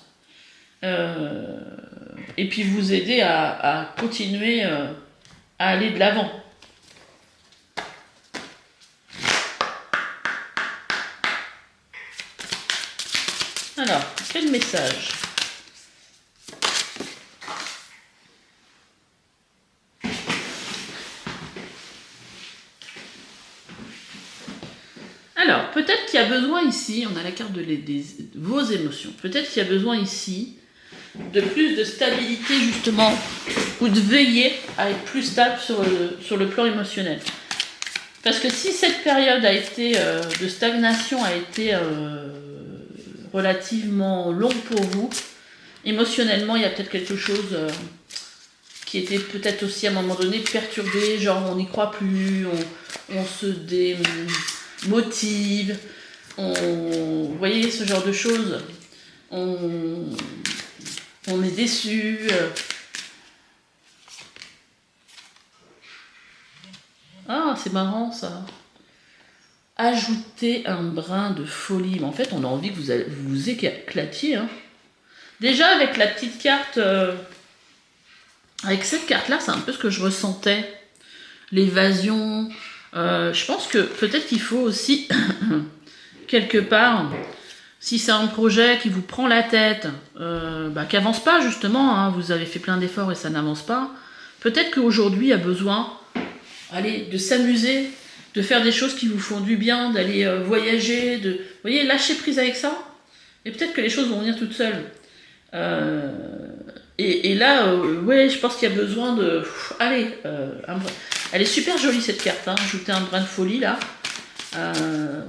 Et puis vous aider à continuer à aller de l'avant. Alors, quel message? Alors, peut-être qu'il y a besoin ici, on a la carte de vos émotions, peut-être qu'il y a besoin ici de plus de stabilité justement, ou de veiller à être plus stable sur le plan émotionnel. Parce que si cette période a été de stagnation a été relativement longue pour vous, émotionnellement il y a peut-être quelque chose qui était peut-être aussi à un moment donné perturbé, genre on n'y croit plus, on se démotive, vous voyez ce genre de choses, on est déçu. Ah, c'est marrant ça. Ajouter un brin de folie. Mais en fait, on a envie que vous vous éclatiez. Déjà, avec la petite carte, avec cette carte-là, c'est un peu ce que je ressentais. L'évasion. Je pense que peut-être qu'il faut aussi, quelque part, si c'est un projet qui vous prend la tête, qui avance pas justement, vous avez fait plein d'efforts et ça n'avance pas, peut-être qu'aujourd'hui il y a besoin de s'amuser, de faire des choses qui vous font du bien, d'aller voyager, vous voyez, lâcher prise avec ça, et peut-être que les choses vont venir toutes seules. Et là, ouais, je pense qu'il y a besoin de... elle est super jolie cette carte, ajouter un brin de folie là.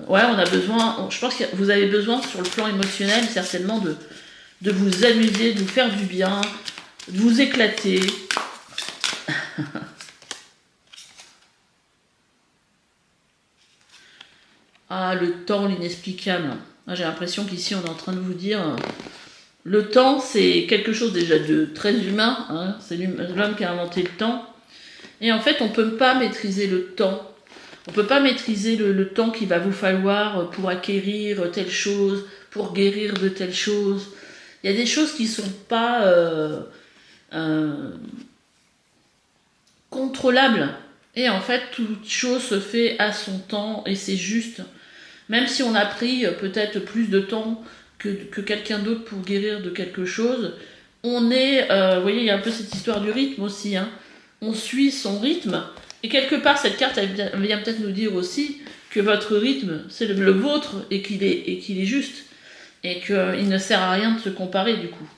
Ouais, on a besoin, je pense que vous avez besoin sur le plan émotionnel certainement de vous amuser, de vous faire du bien, de vous éclater. Ah, le temps, l'inexplicable. J'ai l'impression qu'ici on est en train de vous dire, le temps c'est quelque chose déjà de très humain, c'est l'homme qui a inventé le temps. Et en fait on ne peut pas maîtriser le temps. On ne peut pas maîtriser le temps qu'il va vous falloir pour acquérir telle chose, pour guérir de telle chose. Il y a des choses qui ne sont pas contrôlables. Et en fait, toute chose se fait à son temps et c'est juste. Même si on a pris peut-être plus de temps que quelqu'un d'autre pour guérir de quelque chose, on est... vous voyez, il y a un peu cette histoire du rythme aussi. On suit son rythme. Et quelque part, cette carte elle vient peut-être nous dire aussi que votre rythme, c'est le vôtre et qu'il est juste. Et qu'il ne sert à rien de se comparer du coup.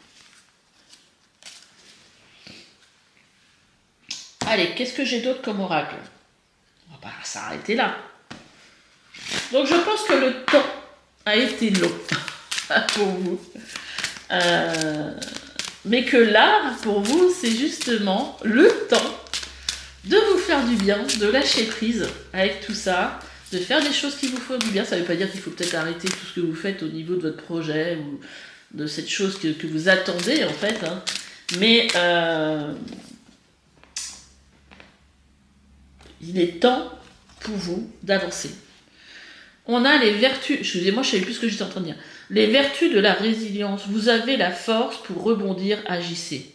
Allez, qu'est-ce que j'ai d'autre comme oracle? On va pas s'arrêter là. Donc je pense que le temps a été long pour vous. Mais que là, pour vous, c'est justement le temps de vous faire du bien, de lâcher prise avec tout ça, de faire des choses qui vous font du bien. Ça ne veut pas dire qu'il faut peut-être arrêter tout ce que vous faites au niveau de votre projet ou de cette chose que vous attendez en fait. Mais il est temps pour vous d'avancer. On a les vertus, excusez-moi, je ne savais plus ce que j'étais en train de dire. Les vertus de la résilience. Vous avez la force pour rebondir, agissez.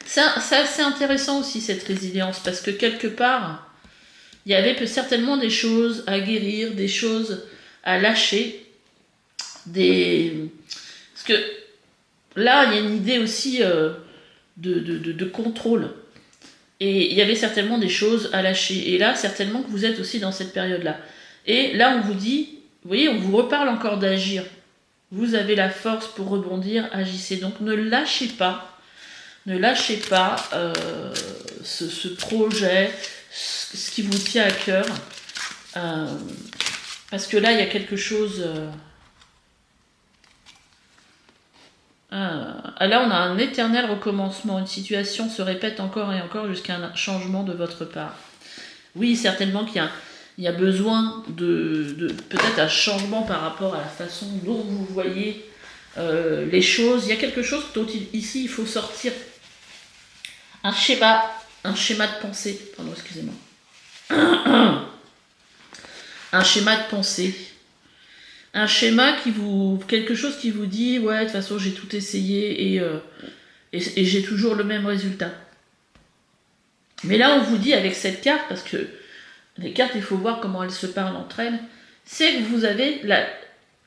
C'est assez intéressant aussi cette résilience parce que quelque part, il y avait certainement des choses à guérir, des choses à lâcher. Parce que là, il y a une idée aussi de contrôle. Et il y avait certainement des choses à lâcher. Et là, certainement que vous êtes aussi dans cette période-là. Et là, on vous dit, vous voyez, on vous reparle encore d'agir. Vous avez la force pour rebondir, agissez. Donc ne lâchez pas. Ne lâchez pas ce projet ce qui vous tient à cœur. Parce que là, il y a quelque chose... là, on a un éternel recommencement. Une situation se répète encore et encore jusqu'à un changement de votre part. Oui, certainement qu'il y a besoin de peut-être un changement par rapport à la façon dont vous voyez les choses. Il y a quelque chose dont ici, il faut sortir un schéma de pensée. Pardon, excusez-moi. Un schéma de pensée. Un schéma quelque chose qui vous dit, ouais, de toute façon, j'ai tout essayé et j'ai toujours le même résultat. Mais là, on vous dit avec cette carte, parce que les cartes, il faut voir comment elles se parlent entre elles, c'est que vous avez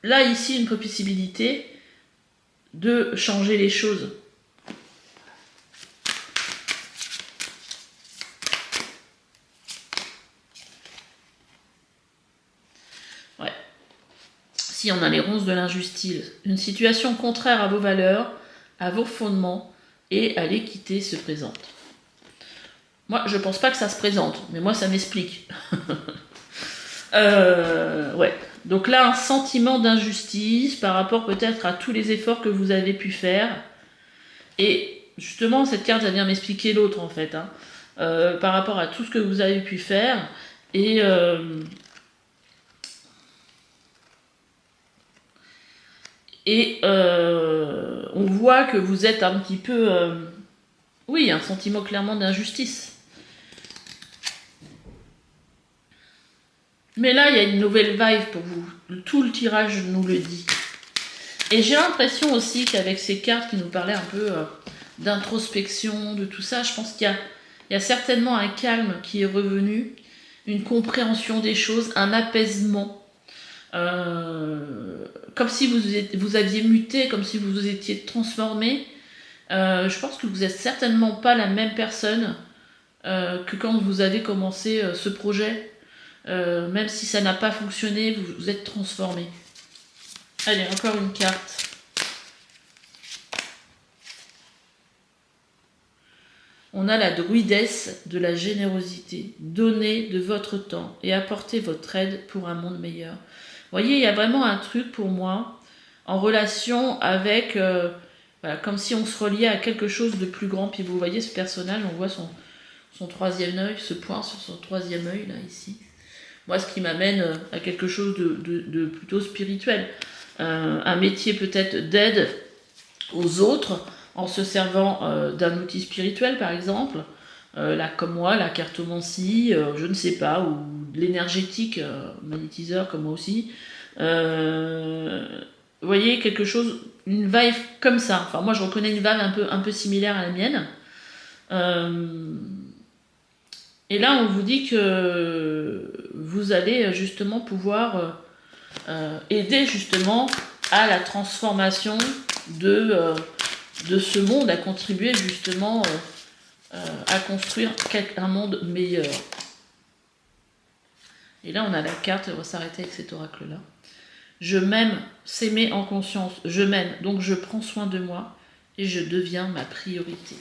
là ici une possibilité de changer les choses. Ouais. Si on a les ronces de l'injustice, une situation contraire à vos valeurs, à vos fondements et à l'équité se présente. Moi, je pense pas que ça se présente, mais moi, ça m'explique. Ouais. Donc là, un sentiment d'injustice par rapport peut-être à tous les efforts que vous avez pu faire. Et justement, cette carte, elle vient m'expliquer l'autre, en fait. Hein. Par rapport à tout ce que vous avez pu faire. Et... on voit que vous êtes un petit peu... oui, un sentiment clairement d'injustice. Mais là, il y a une nouvelle vibe pour vous. Tout le tirage nous le dit. Et j'ai l'impression aussi qu'avec ces cartes qui nous parlaient un peu d'introspection, de tout ça, je pense qu'il y a certainement un calme qui est revenu, une compréhension des choses, un apaisement. Comme si vous aviez muté, comme si vous étiez transformé. Je pense que vous n'êtes certainement pas la même personne que quand vous avez commencé ce projet. Même si ça n'a pas fonctionné, vous êtes transformé. Allez, encore une carte. On a la druidesse de la générosité. Donnez de votre temps et apportez votre aide pour un monde meilleur. Vous voyez, il y a vraiment un truc pour moi en relation avec... voilà, comme si on se reliait à quelque chose de plus grand. Puis vous voyez ce personnage, on voit son troisième œil, ce point sur son troisième œil, là, ici. Moi, ce qui m'amène à quelque chose de plutôt spirituel. Un métier peut-être d'aide aux autres en se servant d'un outil spirituel, par exemple. Là, comme moi, la cartomancie, je ne sais pas, ou l'énergétique, magnétiseur comme moi aussi. Vous voyez, quelque chose, une vibe comme ça. Enfin, moi, je reconnais une vibe un peu similaire à la mienne. Et là, on vous dit que vous allez justement pouvoir aider justement à la transformation de ce monde, à contribuer justement à construire un monde meilleur. Et là, on a la carte, on va s'arrêter avec cet oracle-là. Je m'aime, s'aimer en conscience, je m'aime, donc je prends soin de moi et je deviens ma priorité.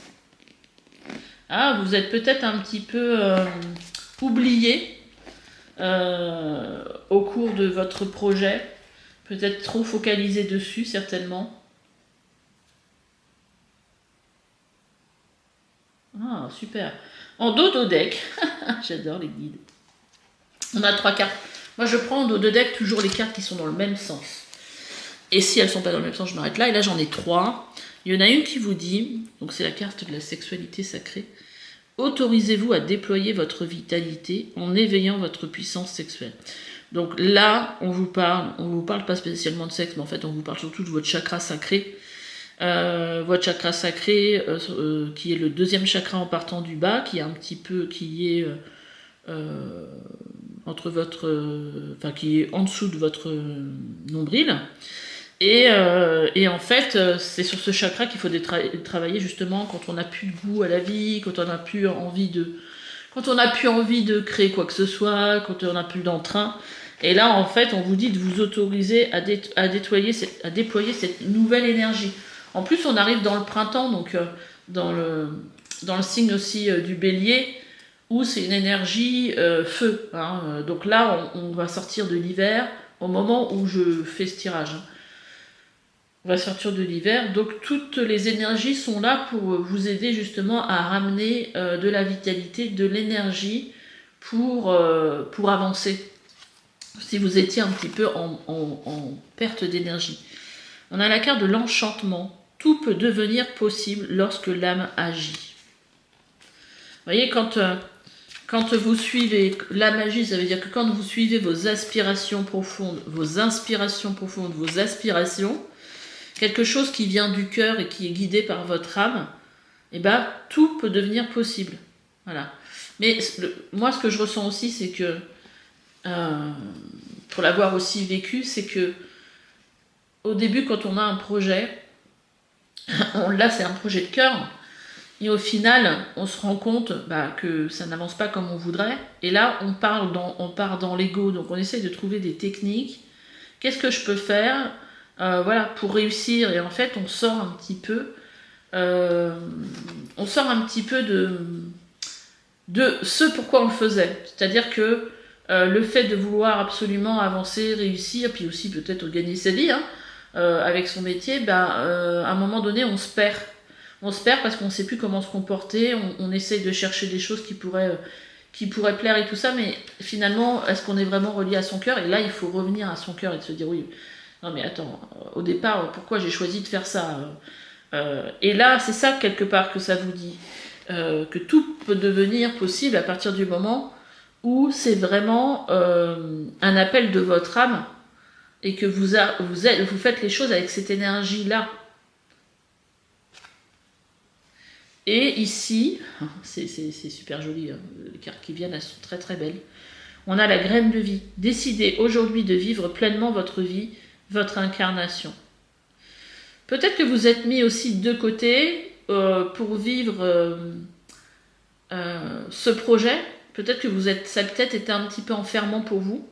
Ah, vous êtes peut-être un petit peu oublié au cours de votre projet, peut-être trop focalisé dessus, certainement. Ah, super. En dos de deck, j'adore les guides. On a 3 cartes. Moi, je prends en dos de deck toujours les cartes qui sont dans le même sens. Et si elles ne sont pas dans le même sens, je m'arrête là. Et là, j'en ai 3. Il y en a une qui vous dit, donc c'est la carte de la sexualité sacrée, autorisez-vous à déployer votre vitalité en éveillant votre puissance sexuelle. Donc là, on vous parle pas spécialement de sexe, mais en fait, on vous parle surtout de votre chakra sacré. Votre chakra sacré, qui est le 2e chakra en partant du bas, qui est un petit peu, qui est entre votre, enfin qui est en dessous de votre nombril. Et en fait, c'est sur ce chakra qu'il faut travailler justement quand on n'a plus de goût à la vie, quand on n'a plus envie de créer quoi que ce soit, quand on n'a plus d'entrain. Et là, en fait, on vous dit de vous autoriser à déployer cette nouvelle énergie. En plus, on arrive dans le printemps, donc dans le signe aussi du bélier, ou c'est une énergie feu. Hein. Donc là, on va sortir de l'hiver au moment où je fais ce tirage. Hein. On va sortir de l'hiver, donc toutes les énergies sont là pour vous aider justement à ramener de la vitalité, de l'énergie pour avancer. Si vous étiez un petit peu en perte d'énergie. On a la carte de l'enchantement. Tout peut devenir possible lorsque l'âme agit. Vous voyez, quand vous suivez la magie, ça veut dire que quand vous suivez vos aspirations profondes, vos inspirations profondes, vos aspirations, quelque chose qui vient du cœur et qui est guidé par votre âme, eh ben, tout peut devenir possible. Voilà. Mais moi, ce que je ressens aussi, c'est que, pour l'avoir aussi vécu, c'est que au début, quand on a un projet, là, c'est un projet de cœur, et au final, on se rend compte que ça n'avance pas comme on voudrait, et là, on part dans l'ego, donc on essaye de trouver des techniques. Qu'est-ce que je peux faire voilà, pour réussir, et en fait on sort un petit peu de ce pourquoi on le faisait, c'est-à-dire que le fait de vouloir absolument avancer, réussir, puis aussi peut-être gagner sa vie avec son métier, à un moment donné on se perd parce qu'on ne sait plus comment se comporter, on essaye de chercher des choses qui pourraient plaire et tout ça, mais finalement est-ce qu'on est vraiment relié à son cœur? Et là il faut revenir à son cœur et de se dire oui, non mais attends, au départ, pourquoi j'ai choisi de faire ça et là, c'est ça quelque part que ça vous dit, que tout peut devenir possible à partir du moment où c'est vraiment un appel de votre âme et que vous faites les choses avec cette énergie-là. Et ici, c'est super joli, les cartes qui viennent, elles sont très très belles. On a la graine de vie. Décidez aujourd'hui de vivre pleinement votre vie, votre incarnation. Peut-être que vous êtes mis aussi de côté pour vivre ce projet. Peut-être que ça a peut-être été un petit peu enfermant pour vous.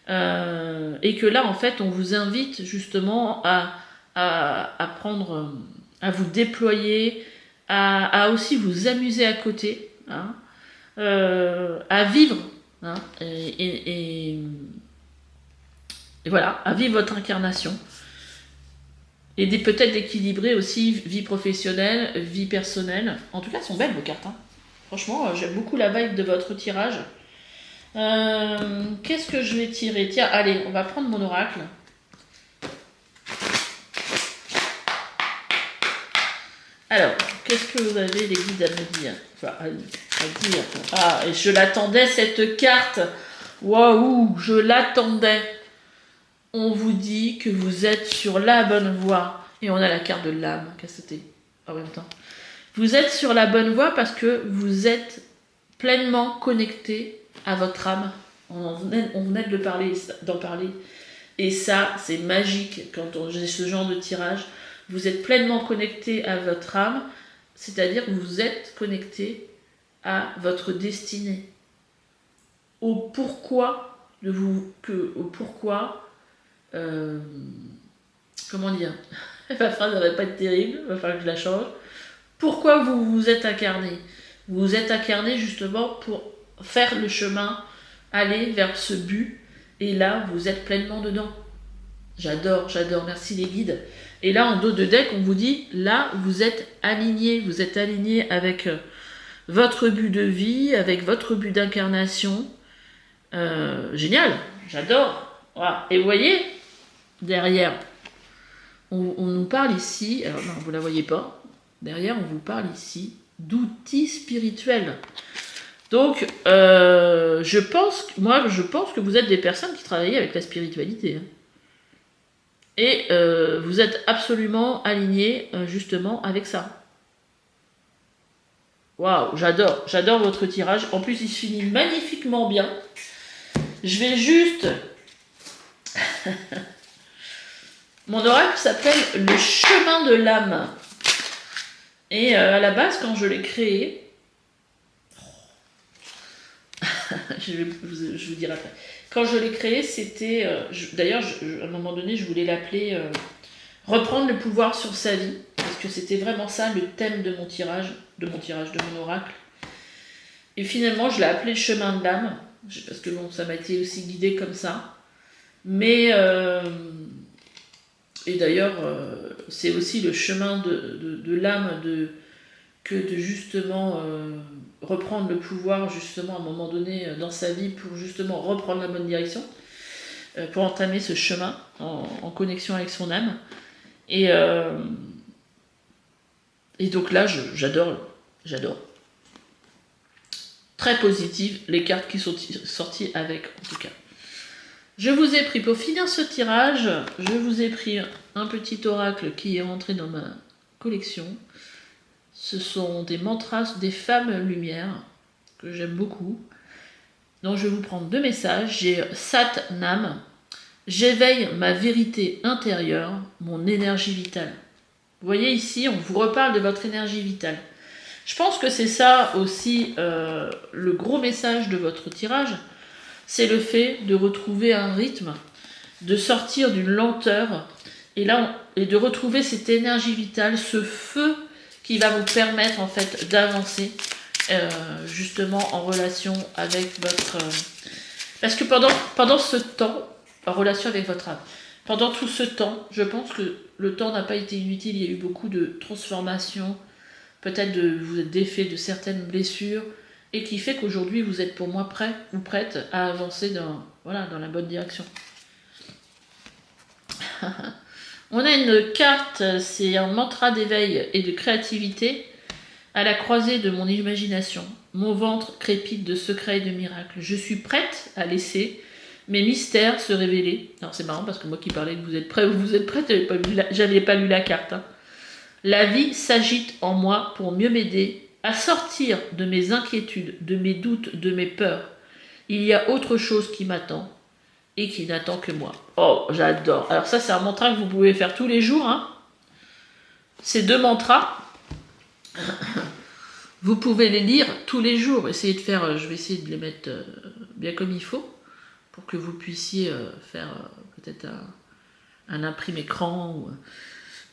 Et que là, en fait, on vous invite justement à prendre, à vous déployer, à aussi vous amuser à côté, hein, à vivre, hein, et voilà, à vivre votre incarnation. Et peut-être d'équilibrer aussi vie professionnelle, vie personnelle. En tout cas, elles sont belles vos cartes. Hein. Franchement, j'aime beaucoup la vibe de votre tirage. Qu'est-ce que je vais tirer? Tiens, allez, on va prendre mon oracle. Alors, qu'est-ce que vous avez les guides à me dire? Enfin, à dire. Ah, et je l'attendais cette carte. Waouh, je l'attendais. On vous dit que vous êtes sur la bonne voie. Et on a la carte de l'âme, cassette en même temps. Vous êtes sur la bonne voie parce que vous êtes pleinement connecté à votre âme. On venait d'en parler. Et ça, c'est magique quand j'ai ce genre de tirage. Vous êtes pleinement connecté à votre âme, c'est-à-dire que vous êtes connecté à votre destinée. Au pourquoi de vous... comment dire? Ma phrase ne va pas être terrible, il va falloir que je la change. Pourquoi vous vous êtes incarné? Vous vous êtes incarné justement pour faire le chemin, aller vers ce but, et là, vous êtes pleinement dedans. J'adore, merci les guides. Et là, en dos de deck, on vous dit, là, vous êtes aligné avec votre but de vie, avec votre but d'incarnation. Génial, j'adore. Voilà. Et vous voyez, derrière, on nous parle ici, alors non, vous ne la voyez pas, derrière, on vous parle ici d'outils spirituels. Donc, je pense que vous êtes des personnes qui travaillent avec la spiritualité. Hein. Et vous êtes absolument alignés justement avec ça. Waouh, j'adore votre tirage. En plus, il se finit magnifiquement bien. Je vais juste... Mon oracle s'appelle le chemin de l'âme. Et à la base, quand je l'ai créé... je vous dirai après. Quand je l'ai créé, c'était... D'ailleurs, à un moment donné, je voulais l'appeler reprendre le pouvoir sur sa vie. Parce que c'était vraiment ça, le thème de mon tirage, de mon oracle. Et finalement, je l'ai appelé le chemin de l'âme, parce que bon, ça m'a été aussi guidé comme ça. Mais, et d'ailleurs, c'est aussi le chemin de l'âme que de justement reprendre le pouvoir justement à un moment donné dans sa vie pour justement reprendre la bonne direction, pour entamer ce chemin en connexion avec son âme. Et donc là, j'adore. Très positive, les cartes qui sont sorties avec, en tout cas. Je vous ai pris, pour finir ce tirage, je vous ai pris un petit oracle qui est rentré dans ma collection. Ce sont des mantras des femmes lumière, que j'aime beaucoup. Donc je vais vous prendre 2 messages. J'ai Sat Nam. J'éveille ma vérité intérieure, mon énergie vitale. Vous voyez ici, on vous reparle de votre énergie vitale. Je pense que c'est ça aussi le gros message de votre tirage, c'est le fait de retrouver un rythme, de sortir d'une lenteur et de retrouver cette énergie vitale, ce feu qui va vous permettre en fait d'avancer justement en relation avec votre... parce que pendant ce temps, en relation avec votre âme, pendant tout ce temps, je pense que le temps n'a pas été inutile, il y a eu beaucoup de transformations, peut-être vous êtes défait de certaines blessures, et qui fait qu'aujourd'hui vous êtes pour moi prêt ou prête à avancer dans la bonne direction. On a une carte, c'est un mantra d'éveil et de créativité à la croisée de mon imagination. Mon ventre crépite de secrets et de miracles. Je suis prête à laisser mes mystères se révéler. Alors c'est marrant parce que moi qui parlais que vous êtes prêts ou vous êtes prête, j'avais pas lu la carte. Hein. La vie s'agite en moi pour mieux m'aider à sortir de mes inquiétudes, de mes doutes, de mes peurs. Il y a autre chose qui m'attend et qui n'attend que moi. Oh, j'adore. Alors ça, c'est un mantra que vous pouvez faire tous les jours. Hein. Ces 2 mantras, vous pouvez les lire tous les jours. Essayez de faire, je vais essayer de les mettre bien comme il faut pour que vous puissiez faire peut-être un imprime écran.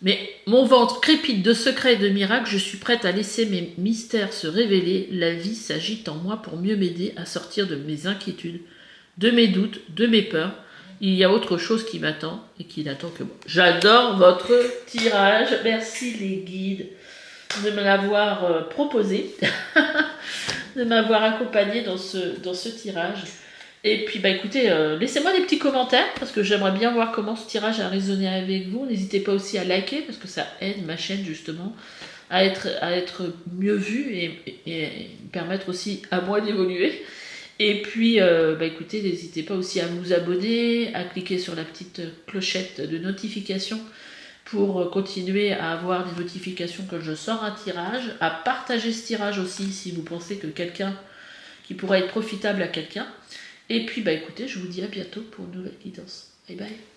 Mais mon ventre crépite de secrets et de miracles, je suis prête à laisser mes mystères se révéler. La vie s'agite en moi pour mieux m'aider à sortir de mes inquiétudes, de mes doutes, de mes peurs. Il y a autre chose qui m'attend et qui n'attend que moi. J'adore votre tirage. Merci les guides de me l'avoir proposé, de m'avoir accompagné dans ce tirage. Et puis, écoutez, laissez-moi des petits commentaires parce que j'aimerais bien voir comment ce tirage a résonné avec vous. N'hésitez pas aussi à liker parce que ça aide ma chaîne justement à être mieux vue et permettre aussi à moi d'évoluer. Et puis, écoutez, n'hésitez pas aussi à vous abonner, à cliquer sur la petite clochette de notification pour continuer à avoir des notifications quand je sors un tirage, à partager ce tirage aussi si vous pensez que quelqu'un qui pourrait être profitable à quelqu'un. Et puis, écoutez, je vous dis à bientôt pour une nouvelle guidance. Bye bye.